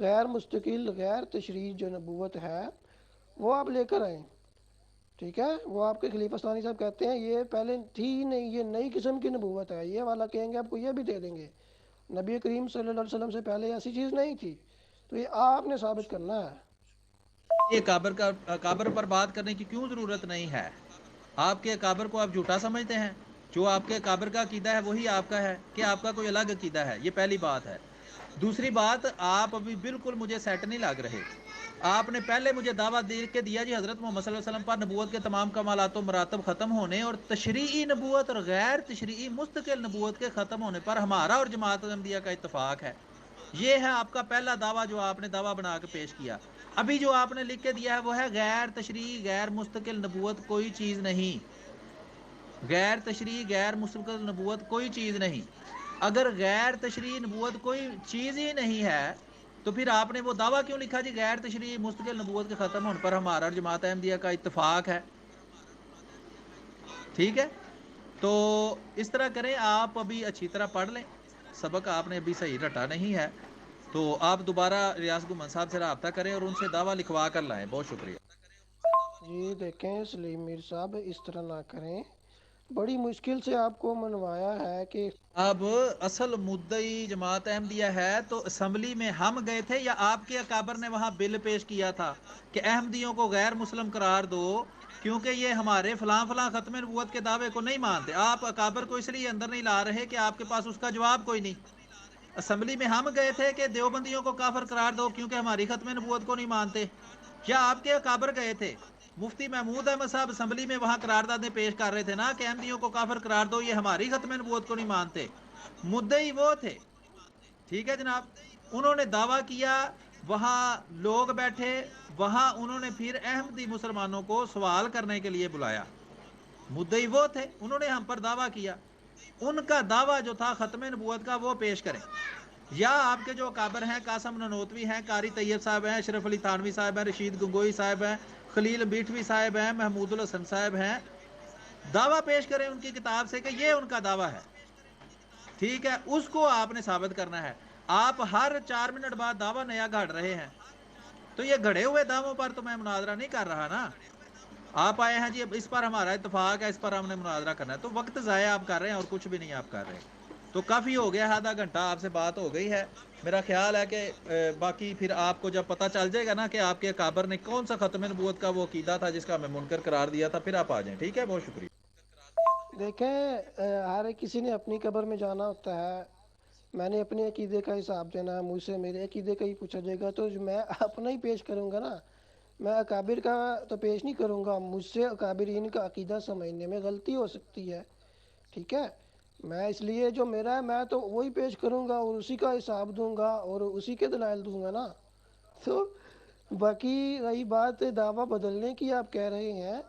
غیر مستقل غیر تشریعی جو نبوت ہے وہ آپ لے کر آئیں، ٹھیک ہے، وہ آپ کے خلیفہ ثانی صاحب کہتے ہیں یہ پہلے تھی ہی نہیں، یہ نئی قسم کی نبوت ہے، یہ والا کہیں گے آپ کو یہ بھی دے دیں گے، نبی کریم صلی اللہ علیہ وسلم سے پہلے ایسی چیز نہیں تھی، تو یہ آپ نے ثابت کرنا ہے۔ یہ اکابر پر بات کرنے کی کیوں ضرورت نہیں ہے؟ آپ کے اکابر کو آپ جھوٹا سمجھتے ہیں؟ جو آپ کے اکابر کا عقیدہ ہے وہی آپ کا ہے کہ آپ کا کوئی الگ عقیدہ ہے؟ یہ پہلی بات ہے۔ دوسری بات، آپ ابھی بالکل مجھے سیٹ نہیں لگ رہے، آپ نے پہلے مجھے دعویٰ دے کے دیا جی حضرت محمد صلی اللہ علیہ وسلم پر نبوت کے تمام کمالات و مراتب ختم ہونے اور تشریعی نبوت اور غیر تشریعی مستقل نبوت کے ختم ہونے پر ہمارا اور جماعت احمدیہ کا اتفاق ہے، یہ ہے آپ کا پہلا دعویٰ جو آپ نے دعویٰ بنا کے پیش کیا۔ ابھی جو آپ نے لکھ کے دیا ہے وہ ہے غیر تشریعی غیر مستقل نبوت کوئی چیز نہیں، غیر تشریعی غیر مستقل نبوت کوئی چیز نہیں۔ اگر غیر تشریعی نبوت کوئی چیز ہی نہیں ہے تو پھر آپ نے وہ دعویٰ کیوں لکھا جی غیر تشریعی مستقل نبوت کے ختم ہونے پر ہمارا اور جماعت احمدیہ کا اتفاق ہے؟ ٹھیک ہے، تو اس طرح کریں، آپ ابھی اچھی طرح پڑھ لیں، سبق آپ نے ابھی صحیح رٹا نہیں ہے، تو آپ دوبارہ ریاض گمان صاحب سے رابطہ کریں اور ان سے دعویٰ لکھوا کر لائیں۔ بہت شکریہ۔ جی دیکھیں سلیم میر صاحب، اس طرح نہ کریں، بڑی مشکل سے آپ کو منوایا ہے کہ اب اصل مدعی جماعت احمدیہ ہے، تو اسمبلی میں ہم گئے تھے یا آپ کے اکابر نے وہاں بل پیش کیا تھا کہ احمدیوں کو غیر مسلم قرار دو کیونکہ یہ ہمارے فلاں فلاں ختم نبوت کے دعوے کو نہیں مانتے؟ آپ اکابر کو اس لیے اندر نہیں لا رہے کہ آپ کے پاس اس کا جواب کوئی نہیں۔ اسمبلی میں ہم گئے تھے کہ دیوبندیوں کو کافر قرار دو کیونکہ ہماری ختم نبوت کو نہیں مانتے، یا آپ کے اکابر گئے تھے؟ مفتی محمود احمد صاحب اسمبلی میں وہاں قراردادیں پیش کر رہے تھے نا کہ احمدیوں کو کافر قرار دو، یہ ہماری ختم نبوت کو نہیں مانتے، مدعی وہ تھے، ٹھیک ہے جناب. انہوں نے دعویٰ کیا، وہاں لوگ بیٹھے، وہاں انہوں نے پھر احمدی مسلمانوں کو سوال کرنے کے لیے بلایا، مدعی وہ تھے، انہوں نے ہم پر دعویٰ کیا، ان کا دعویٰ جو تھا ختم نبوت کا وہ پیش کریں. یا آپ کے جو اکابر ہیں، قاسم ننوتوی ہیں، قاری طیب صاحب ہیں، اشرف علی تھانوی صاحب ہیں، رشید گنگوئی صاحب ہیں، خلیل بیٹھوی صاحب ہیں، محمود الحسن صاحب ہیں، دعویٰ پیش کریں ان کی کتاب سے کہ یہ ان کا دعویٰ ہے، ٹھیک ہے، اس کو آپ نے ثابت کرنا ہے. آپ ہر 4 منٹ بعد دعویٰ نیا گھڑ رہے ہیں، تو یہ گھڑے ہوئے دعووں پر تو میں مناظرہ نہیں کر رہا نا. آپ آئے ہیں جی اس پر ہمارا اتفاق ہے، اس پر ہم نے مناظرہ کرنا ہے، تو وقت ضائع آپ کر رہے ہیں اور کچھ بھی نہیں آپ کر رہے. تو کافی ہو گیا، آدھا گھنٹہ آپ سے بات ہو گئی ہے. میرا خیال ہے کہ باقی پھر آپ کو جب پتہ چل جائے گا نا کہ آپ کے اکابر نے کون سا ختم نبوت کا وہ عقیدہ تھا جس کا میں منکر قرار دیا تھا، پھر آپ آ جائیں. ٹھیک ہے، بہت شکریہ. دیکھیں ہر ایک کسی نے اپنی قبر میں جانا ہوتا ہے. میں نے اپنے عقیدے کا حساب دینا ہے، مجھ سے میرے عقیدے کا ہی پوچھا جائے گا تو میں اپنا ہی پیش کروں گا نا. میں اکابر کا تو پیش نہیں کروں گا، مجھ سے اکابرین کا عقیدہ سمجھنے میں غلطی ہو سکتی ہے، ٹھیک ہے. میں اس لیے جو میرا ہے میں تو وہی پیش کروں گا اور اسی کا حساب دوں گا اور اسی کے دلائل دوں گا نا. تو باقی رہی بات دعویٰ بدلنے کی آپ کہہ رہے ہیں،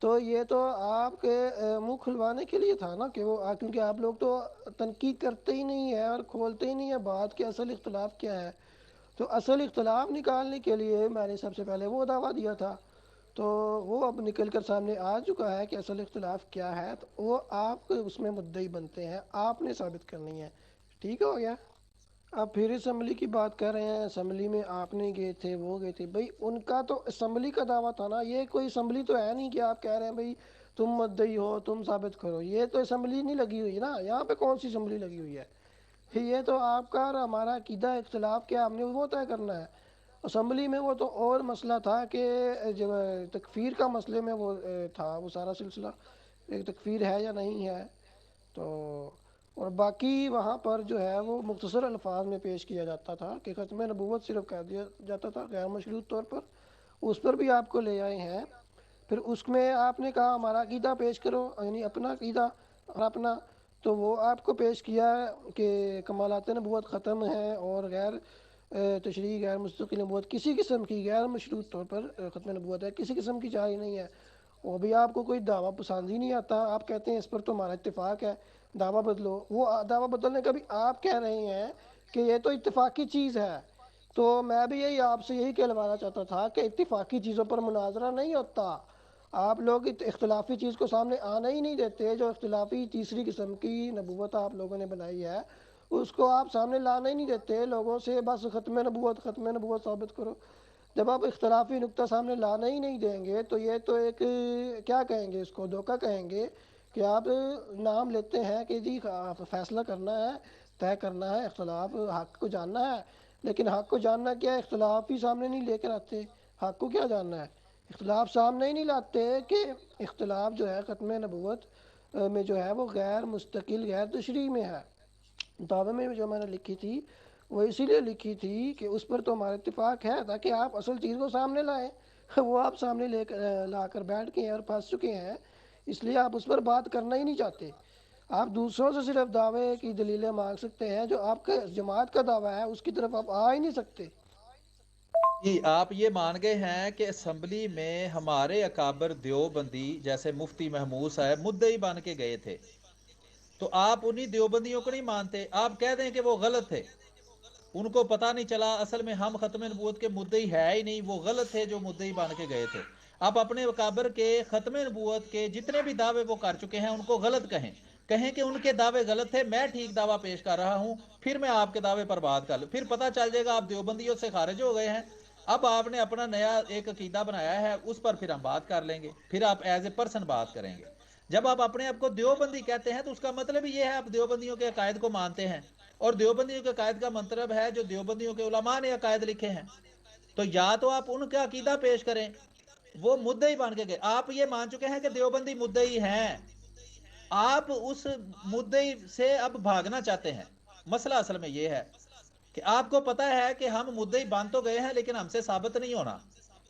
تو یہ تو آپ کے منہ کھلوانے کے لیے تھا نا کہ وہ کیونکہ آپ لوگ تو تنقید کرتے ہی نہیں ہیں اور کھولتے ہی نہیں ہیں بات کہ اصل اختلاف کیا ہے. تو اصل اختلاف نکالنے کے لیے میں نے سب سے پہلے وہ دعویٰ دیا تھا، تو وہ اب نکل کر سامنے آ چکا ہے کہ اصل اختلاف کیا ہے، تو وہ آپ اس میں مدعی بنتے ہیں، آپ نے ثابت کرنی ہے. ٹھیک ہو گیا. اب پھر اسمبلی کی بات کر رہے ہیں، اسمبلی میں آپ نہیں گئے تھے، وہ گئے تھے. بھائی ان کا تو اسمبلی کا دعویٰ تھا نا، یہ کوئی اسمبلی تو ہے نہیں کہ آپ کہہ رہے ہیں بھائی تم مدعی ہو تم ثابت کرو. یہ تو اسمبلی نہیں لگی ہوئی نا، یہاں پہ کون سی اسمبلی لگی ہوئی ہے؟ یہ تو آپ کا اور ہمارا عقیدہ اختلاف کیا ہم نے وہ طے کرنا ہے. اسمبلی میں وہ تو اور مسئلہ تھا کہ جو تکفیر کا مسئلے میں وہ تھا وہ سارا سلسلہ، تکفیر ہے یا نہیں ہے. تو اور باقی وہاں پر جو ہے وہ مختصر الفاظ میں پیش کیا جاتا تھا کہ ختم نبوت صرف کہہ دیا جاتا تھا غیر مشروط طور پر. اس پر بھی آپ کو لے آئے ہیں. پھر اس میں آپ نے کہا ہمارا عقیدہ پیش کرو، یعنی اپنا عقیدہ اور اپنا، تو وہ آپ کو پیش کیا کہ کمالات نبوت ختم ہیں اور غیر تشریح غیر مستقل نبوت کسی قسم کی غیر مشروط طور پر ختم نبوت ہے، کسی قسم کی جاری نہیں ہے. وہ بھی آپ کو کوئی دعویٰ پسند ہی نہیں آتا، آپ کہتے ہیں اس پر تو ہمارا اتفاق ہے، دعویٰ بدلو. وہ دعویٰ بدلنے کا بھی آپ کہہ رہے ہیں کہ یہ تو اتفاقی چیز ہے. تو میں بھی یہی آپ سے یہی کہلوانا چاہتا تھا کہ اتفاقی چیزوں پر مناظرہ نہیں ہوتا. آپ لوگ اختلافی چیز کو سامنے آنا ہی نہیں دیتے. جو اختلافی تیسری قسم کی نبوت آپ لوگوں نے بنائی ہے اس کو آپ سامنے لانا ہی نہیں دیتے لوگوں سے. بس ختم نبوت ثابت کرو. جب آپ اختلافی نقطہ سامنے لانا ہی نہیں دیں گے تو یہ تو ایک کیا کہیں گے، اس کو دھوکہ کہیں گے کہ آپ نام لیتے ہیں کہ جی فیصلہ کرنا ہے، طے کرنا ہے، اختلاف حق کو جاننا ہے، لیکن حق کو جاننا کیا ہے، اختلاف ہی سامنے نہیں لے کر آتے. حق کو کیا جاننا ہے، اختلاف سامنے ہی نہیں لاتے کہ اختلاف جو ہے ختم نبوت میں جو ہے وہ غیر مستقل غیر تشریح میں ہے. دعوے میں جو میں نے لکھی تھی وہ اسی لیے لکھی تھی کہ اس پر تو ہمارا اتفاق ہے تاکہ آپ اصل چیز کو سامنے لائیں. وہ آپ سامنے لا کر بیٹھ کے ہیں اور پھنس چکے ہیں، اس لیے آپ اس پر بات کرنا ہی نہیں چاہتے. آپ دوسروں سے صرف دعوے کی دلیلیں مانگ سکتے ہیں، جو آپ کے جماعت کا دعویٰ ہے اس کی طرف آپ آ ہی نہیں سکتے. جی آپ یہ مان گئے ہیں کہ اسمبلی میں ہمارے اکابر دیوبندی جیسے مفتی محمود صاحب مدعی بن کے گئے تھے، تو آپ انہی دیوبندیوں کو نہیں مانتے. آپ کہہ دیں کہ وہ غلط تھے، ان کو پتہ نہیں چلا اصل میں ہم ختم نبوت کے مدعی ہے ہی نہیں، وہ غلط تھے جو مدعی بن کے گئے تھے. آپ اپنے اکابر کے ختم نبوت کے جتنے بھی دعوے وہ کر چکے ہیں ان کو غلط کہیں کہ ان کے دعوے غلط تھے، میں ٹھیک دعویٰ پیش کر رہا ہوں، پھر میں آپ کے دعوے پر بات کر لوں. پھر پتہ چل جائے گا آپ دیوبندیوں سے خارج ہو گئے ہیں. اب آپ نے اپنا نیا ایک عقیدہ بنایا ہے، اس پر پھر ہم بات کر لیں گے، پھر آپ ایز اے پرسن بات کریں گے. جب آپ اپنے آپ کو دیوبندی کہتے ہیں تو اس کا مطلب یہ ہے آپ دیوبندیوں کے عقائد کو مانتے ہیں، اور دیوبندیوں کے عقائد کا مطلب ہے جو دیوبندیوں کے علماء نے عقائد لکھے ہیں. تو یا تو آپ ان کا عقیدہ پیش کریں، وہ مدعی بن کے گئے. آپ یہ مان چکے ہیں کہ دیوبندی مدعی ہیں، آپ اس مدعی سے اب بھاگنا چاہتے ہیں. مسئلہ اصل میں یہ ہے کہ آپ کو پتا ہے کہ ہم مدعی بن تو گئے ہیں لیکن ہم سے ثابت نہیں ہونا،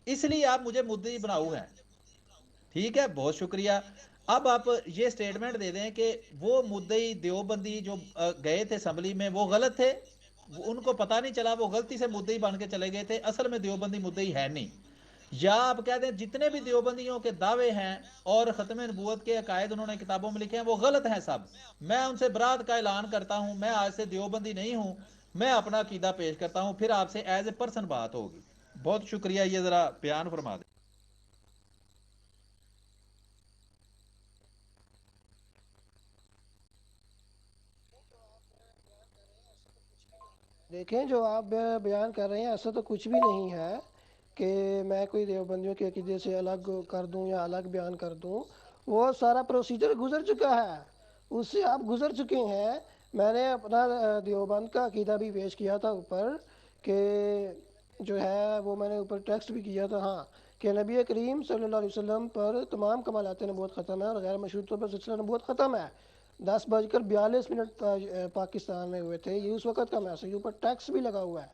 اس لیے آپ مجھے مدعی بناؤ ہیں. ٹھیک ہے، بہت شکریہ. اب آپ یہ سٹیٹمنٹ دے دیں کہ وہ مدعی دیوبندی جو گئے تھے اسمبلی میں وہ غلط تھے، ان کو پتہ نہیں چلا، وہ غلطی سے مدعی بن کے چلے گئے تھے، اصل میں دیوبندی مدعی ہے نہیں. یا آپ کہہ دیں جتنے بھی دیوبندیوں کے دعوے ہیں اور ختم نبوت کے عقائد انہوں نے کتابوں میں لکھے ہیں وہ غلط ہیں سب. میں ان سے برات کا اعلان کرتا ہوں، میں آج سے دیوبندی نہیں ہوں، میں اپنا عقیدہ پیش کرتا ہوں، پھر آپ سے ایز اے پرسن بات ہوگی. بہت شکریہ. یہ ذرا بیان فرما دیں. دیکھیں جو آپ بیان کر رہے ہیں ایسا تو کچھ بھی نہیں ہے کہ میں کوئی دیوبندیوں کے عقیدے سے الگ کر دوں یا الگ بیان کر دوں. وہ سارا پروسیجر گزر چکا ہے، اس سے آپ گزر چکے ہیں. میں نے اپنا دیوبند کا عقیدہ بھی پیش کیا تھا اوپر، کہ جو ہے وہ میں نے اوپر ٹیکسٹ بھی کیا تھا، ہاں، کہ نبی کریم صلی اللہ علیہ وسلم پر تمام کمالات نبوت ختم ہے اور غیر مشروط طور پر سلسلہ نبوت ختم ہے. 10:42 پاکستان میں ہوئے تھے، یہ اس وقت کا میسج، اوپر ٹیکس بھی لگا ہوا ہے،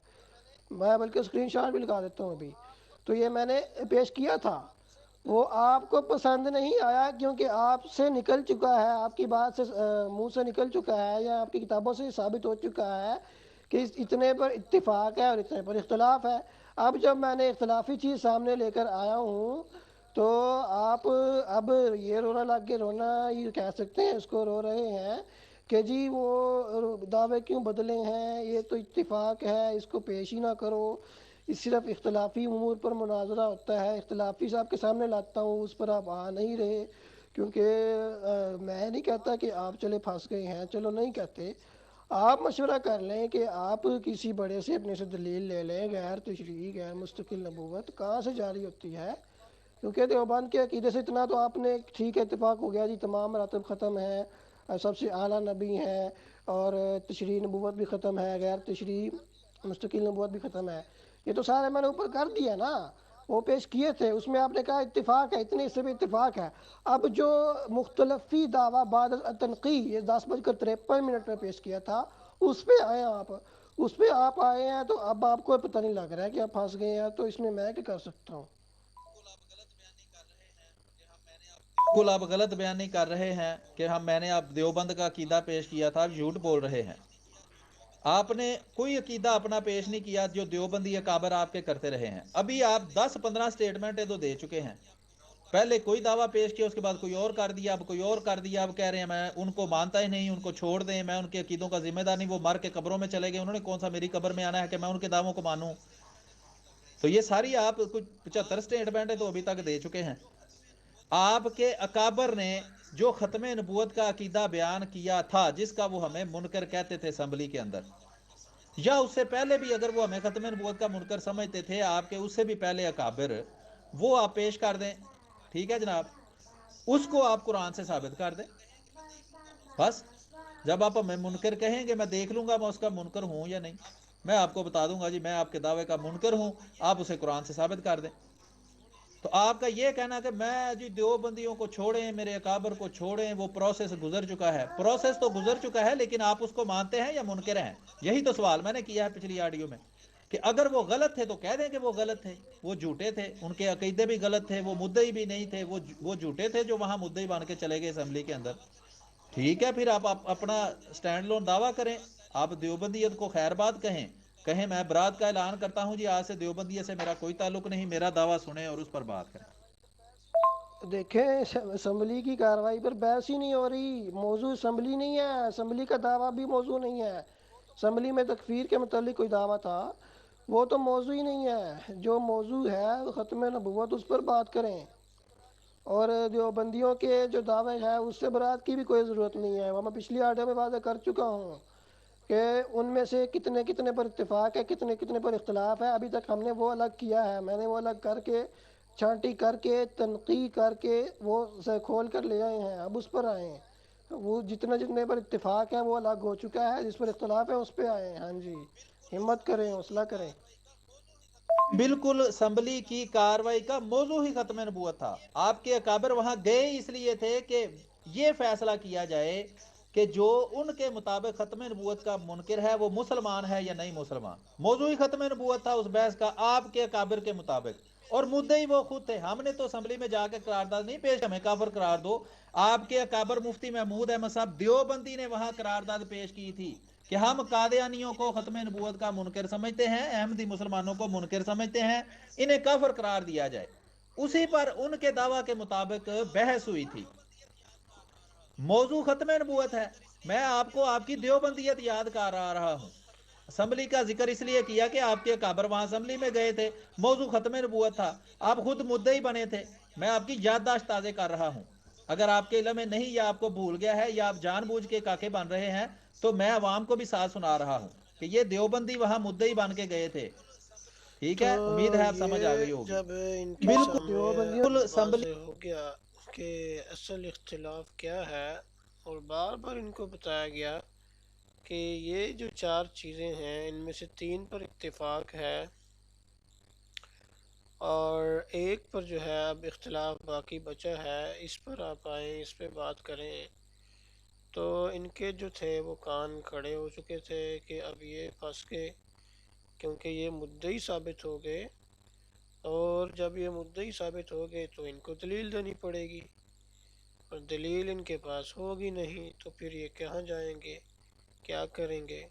میں بلکہ اسکرین شاٹ بھی لگا دیتا ہوں ابھی. تو یہ میں نے پیش کیا تھا، وہ آپ کو پسند نہیں آیا کیونکہ آپ سے نکل چکا ہے، آپ کی بات سے منہ سے نکل چکا ہے یا آپ کی کتابوں سے ثابت ہو چکا ہے کہ اتنے پر اتفاق ہے اور اتنے پر اختلاف ہے. اب جب میں نے اختلافی چیز سامنے لے کر آیا ہوں تو آپ اب یہ رونا لگ کے رونا یہ کہہ سکتے ہیں، اس کو رو رہے ہیں کہ جی وہ دعوے کیوں بدلے ہیں، یہ تو اتفاق ہے، اس کو پیش ہی نہ کرو. اس صرف اختلافی امور پر مناظرہ ہوتا ہے، اختلافی صاحب کے سامنے لاتا ہوں، اس پر آپ آ نہیں رہے. کیونکہ میں نہیں کہتا کہ آپ چلے پھنس گئے ہیں، چلو نہیں کہتے، آپ مشورہ کر لیں کہ آپ کسی بڑے سے اپنے سے دلیل لے لیں. غیر تشریعی غیر مستقل نبوت کہاں سے جاری ہوتی ہے؟ کیونکہ دیوبند کے عقیدے سے اتنا تو آپ نے ٹھیک ہے اتفاق ہو گیا جی، تمام مراتب ختم ہیں، سب سے اعلیٰ نبی ہیں اور تشریعی نبوت بھی ختم ہے، غیر تشریعی مستقل نبوت بھی ختم ہے. یہ تو سارے میں نے اوپر کر دیا نا، وہ پیش کیے تھے، اس میں آپ نے کہا اتفاق ہے، اتنے حصے میں اتفاق ہے. اب جو مختلفی دعویٰ بعد تنقید یہ 10:53 میں پیش کیا تھا، اس پہ آئے آپ، اس پہ آپ آئے ہیں، تو اب آپ کو پتہ نہیں لگ رہا ہے کہ آپ پھنس گئے ہیں. تو اس میں کیا کر سکتا ہوں؟ بالکل آپ غلط بیان نہیں کر رہے ہیں کہ میں نے آپ دیوبند کا عقیدہ پیش کیا تھا، آپ جھوٹ بول رہے ہیں. آپ نے کوئی عقیدہ اپنا پیش نہیں کیا جو دیوبندی اکابر آپ کے کرتے رہے ہیں. ابھی آپ 10-15 سٹیٹمنٹیں تو دے چکے ہیں، پہلے کوئی دعویٰ پیش کیا، اس کے بعد کوئی اور کر دیا، اب کوئی اور کر دیا. اب کہہ رہے ہیں میں ان کو مانتا ہی نہیں، ان کو چھوڑ دیں، میں ان کے عقیدوں کا ذمہ دار نہیں، وہ مر کے قبروں میں چلے گئے، انہوں نے کون سا میری قبر میں آنا ہے کہ میں ان کے دعووں کو مانوں. تو یہ ساری آپ کچھ 75 سٹیٹمنٹیں تو ابھی تک دے چکے ہیں. آپ کے اکابر نے جو ختم نبوت کا عقیدہ بیان کیا تھا، جس کا وہ ہمیں منکر کہتے تھے اسمبلی کے اندر، یا اس سے پہلے بھی اگر وہ ہمیں ختم نبوت کا منکر سمجھتے تھے، آپ کے اس سے بھی پہلے اکابر، وہ آپ پیش کر دیں. ٹھیک ہے جناب، اس کو آپ قرآن سے ثابت کر دیں. بس جب آپ ہمیں منکر کہیں گے، میں دیکھ لوں گا میں اس کا منکر ہوں یا نہیں، میں آپ کو بتا دوں گا جی میں آپ کے دعوے کا منکر ہوں، آپ اسے قرآن سے ثابت کر دیں. تو آپ کا یہ کہنا کہ میں جی دیوبندیوں کو چھوڑیں، میرے اکابر کو چھوڑیں، وہ پروسیس گزر چکا ہے. پروسیس تو گزر چکا ہے، لیکن آپ اس کو مانتے ہیں یا منکر ہیں؟ یہی تو سوال میں نے کیا ہے پچھلی آڈیو میں، کہ اگر وہ غلط تھے تو کہہ دیں کہ وہ غلط تھے، وہ جھوٹے تھے، ان کے عقیدے بھی غلط تھے، وہ مدعی بھی نہیں تھے، وہ جھوٹے تھے جو وہاں مدعی بن کے چلے گئے اسمبلی کے اندر. ٹھیک ہے، پھر آپ اپنا سٹینڈ لون دعویٰ کریں، آپ دیوبندیت کو خیر بات کہیں میں برات کا اعلان کرتا ہوں جی آج سے دیوبندیت سے میرا کوئی تعلق نہیں، میرا دعویٰ سنیں اور اس پر بات کریں. دیکھیں اسمبلی کی کارروائی پر بحث ہی نہیں ہو رہی، موضوع اسمبلی نہیں ہے، اسمبلی کا دعویٰ بھی موضوع نہیں ہے. اسمبلی میں تکفیر کے متعلق کوئی دعویٰ تھا، وہ تو موضوع ہی نہیں ہے. جو موضوع ہے ختم نبوت، اس پر بات کریں. اور دیوبندیوں کے جو دعوے ہیں اس سے برات کی بھی کوئی ضرورت نہیں ہے. وہ میں پچھلی آڈیو میں واضح کر چکا ہوں کہ ان میں سے کتنے پر اتفاق ہے، کتنے پر اختلاف ہے. ابھی تک ہم نے وہ الگ کیا ہے، میں نے وہ الگ کر کے چھانٹی کر کے تنقید کر کے وہ کھول کر لے آئے ہیں. اب اس پر آئے ہیں، وہ جتنے پر اتفاق ہے وہ الگ ہو چکا ہے، جس پر اختلاف ہے اس پہ آئے ہیں. ہاں جی، ہمت کریں، حوصلہ کریں. بالکل اسمبلی کی کاروائی کا موضوع ہی ختم نبوت تھا. آپ کے اکابر وہاں گئے اس لیے تھے کہ یہ فیصلہ کیا جائے کہ جو ان کے مطابق ختم نبوت کا منکر ہے وہ مسلمان ہے یا نہیں مسلمان. موضوع ہی ختم نبوت تھا اس بحث کا آپ کے اکابر کے مطابق. اور مدعی وہ خود تھے. ہم نے تو اسمبلی میں جا کے قرارداد نہیں پیش, ہمیں کافر قرار دو. آپ کے اکابر مفتی محمود احمد صاحب دیوبندی نے وہاں قرارداد پیش کی تھی کہ ہم قادیانیوں کو ختم نبوت کا منکر سمجھتے ہیں, احمدی مسلمانوں کو منکر سمجھتے ہیں, انہیں کافر قرار دیا جائے. اسی پر ان کے دعویٰ کے مطابق بحث ہوئی تھی. موضوع ختم نبوت ہے. میں آپ کو آپ کی دیوبندیت یاد کر رہا ہوں. اسمبلی کا ذکر اس لیے کیا کہ آپ کے اکابر وہاں اسمبلی میں گئے تھے, موضوع ختم نبوت تھا, آپ خود مدعی بنے تھے. میں آپ کی یادداشت تازہ کر رہا ہوں. اگر آپ کے علم میں نہیں یا آپ کو بھول گیا ہے یا آپ جان بوجھ کے کاکے بن رہے ہیں تو میں عوام کو بھی ساتھ سنا رہا ہوں کہ یہ دیوبندی وہاں مدعی بن کے گئے تھے. ٹھیک تو ہے, امید ہے آپ سمجھ آ یہ گئی ہوگی. جب ان کے بالکل سامنے دیوبندیوں اسمبلی واضح ہو گیا کہ اصل اختلاف کیا ہے, اور بار بار ان کو بتایا گیا کہ یہ جو 4 چیزیں ہیں ان میں سے 3 پر اتفاق ہے اور ایک پر جو ہے اب اختلاف باقی بچا ہے, اس پر آپ آئیں, اس پہ بات کریں, تو ان کے جو تھے وہ کان کھڑے ہو چکے تھے کہ اب یہ پھنس گئے کیونکہ یہ مدعی ثابت ہو گئے, اور جب یہ مدعی ثابت ہو گئے تو ان کو دلیل دینی پڑے گی, اور دلیل ان کے پاس ہوگی نہیں تو پھر یہ کہاں جائیں گے, کیا کریں گے.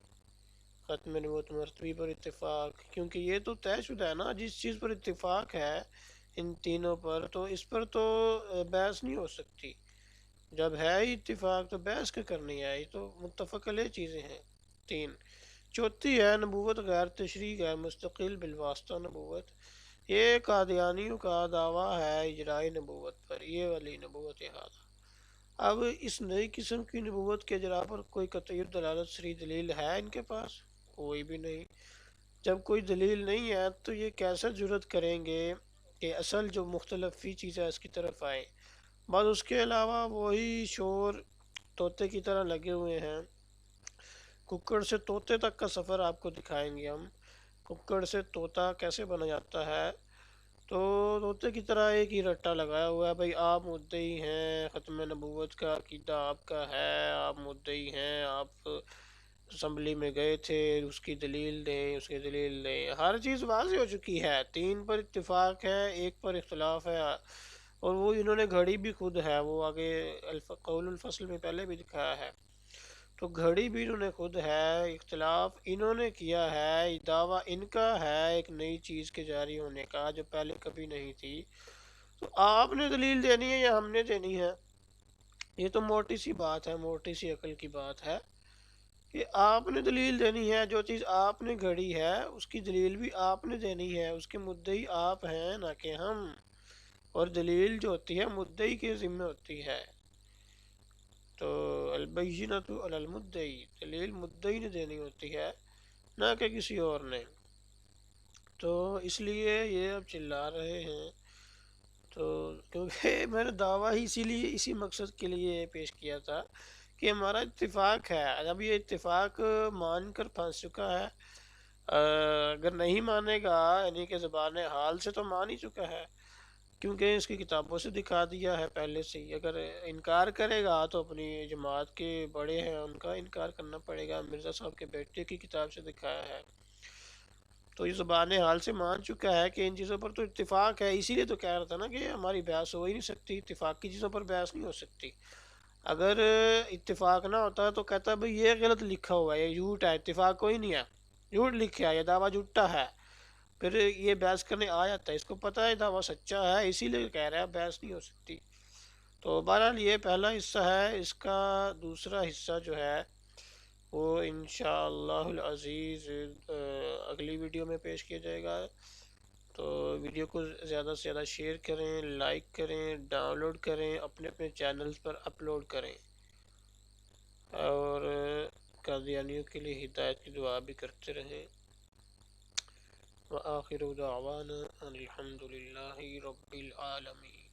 ختم نبوت مرتبی پر اتفاق, کیونکہ یہ تو طے شدہ ہے نا, جس چیز پر اتفاق ہے ان تینوں پر تو اس پر تو بحث نہیں ہو سکتی. جب ہے ہی اتفاق تو بحث کا کرنی ہے, یہ تو متفق علیہ چیزیں ہیں 3. چوتھی ہے نبوت غیر تشریح غیر مستقل بالواسطہ نبوت. یہ قادیانیوں کا دعویٰ ہے اجرائی نبوت پر, یہ والی نبوت احاطہ. اب اس نئی قسم کی نبوت کے اجراء پر کوئی قطعی دلالت صریح دلیل ہے ان کے پاس؟ کوئی بھی نہیں. جب کوئی دلیل نہیں ہے تو یہ کیسے جرت کریں گے کہ اصل جو مختلف فی چیز ہے اس کی طرف آئیں. بس اس کے علاوہ وہی شور طوطے کی طرح لگے ہوئے ہیں. ککڑ سے طوطے تک کا سفر آپ کو دکھائیں گے ہم. ککڑ سے طوطا کیسے بنا جاتا ہے, تو طوطے کی طرح ایک ہی رٹا لگایا ہوا ہے, بھائی آپ مدعی ہیں, ختم نبوت کا عقیدہ آپ کا ہے, آپ مدعی ہیں, آپ اسمبلی میں گئے تھے, اس کی دلیل دیں, اس کی دلیل دیں. ہر چیز واضح ہو چکی ہے, 3 پر اتفاق ہے, 1 پر اختلاف ہے, اور وہ انہوں نے گھڑی بھی خود ہے, وہ آگے قول الفصل میں پہلے بھی دکھایا ہے, تو گھڑی بھی انہوں نے خود ہے. اختلاف انہوں نے کیا ہے, دعویٰ ان کا ہے ایک نئی چیز کے جاری ہونے کا جو پہلے کبھی نہیں تھی. تو آپ نے دلیل دینی ہے یا ہم نے دینی ہے؟ یہ تو موٹی سی بات ہے, موٹی سی عقل کی بات ہے کہ آپ نے دلیل دینی ہے. جو چیز آپ نے گھڑی ہے اس کی دلیل بھی آپ نے دینی ہے, اس کے مدعی آپ ہیں نہ کہ ہم, اور دلیل جو ہوتی ہے مدعی کے ذمہ ہوتی ہے. تو البینۃ علی المدعی, دلیل مدعی نے دینی ہوتی ہے نہ کہ کسی اور نے. تو اس لیے یہ اب چلا رہے ہیں, تو کیونکہ میں نے دعویٰ ہی اسی مقصد کے لیے پیش کیا تھا کہ ہمارا اتفاق ہے. اب یہ اتفاق مان کر پھنس چکا ہے, اگر نہیں مانے گا یعنی کہ زبان حال سے تو مان ہی چکا ہے کیونکہ اس کی کتابوں سے دکھا دیا ہے پہلے سے ہی. اگر انکار کرے گا تو اپنی جماعت کے بڑے ہیں ان کا انکار کرنا پڑے گا, مرزا صاحب کے بیٹے کی کتاب سے دکھایا ہے. تو یہ زبان حال سے مان چکا ہے کہ ان چیزوں پر تو اتفاق ہے, اسی لیے تو کہہ رہا تھا نا کہ ہماری بحث ہو ہی نہیں سکتی, اتفاق کی چیزوں پر بحث نہیں ہو سکتی. اگر اتفاق نہ ہوتا تو کہتا بھئی یہ غلط لکھا ہوا ہے, یہ جھوٹ ہے, اتفاق کوئی نہیں ہے, جھوٹ لکھا ہے, یہ دعویٰ جھوٹا ہے, پھر یہ بحث کرنے آ جاتا ہے. اس کو پتہ ہے دعویٰ سچا ہے, اسی لیے کہہ رہا ہے بحث نہیں ہو سکتی. تو بہرحال یہ پہلا حصہ ہے, اس کا دوسرا حصہ جو ہے وہ انشاءاللہ العزیز اگلی ویڈیو میں پیش کیا جائے گا. تو ویڈیو کو زیادہ سے زیادہ شیئر کریں, لائک کریں, ڈاؤن لوڈ کریں, اپنے اپنے چینلز پر اپلوڈ کریں, اور قادیانیوں کے لیے ہدایت کی دعا بھی کرتے رہیں. وآخر دعوانا ان الحمد للہ رب العالمین.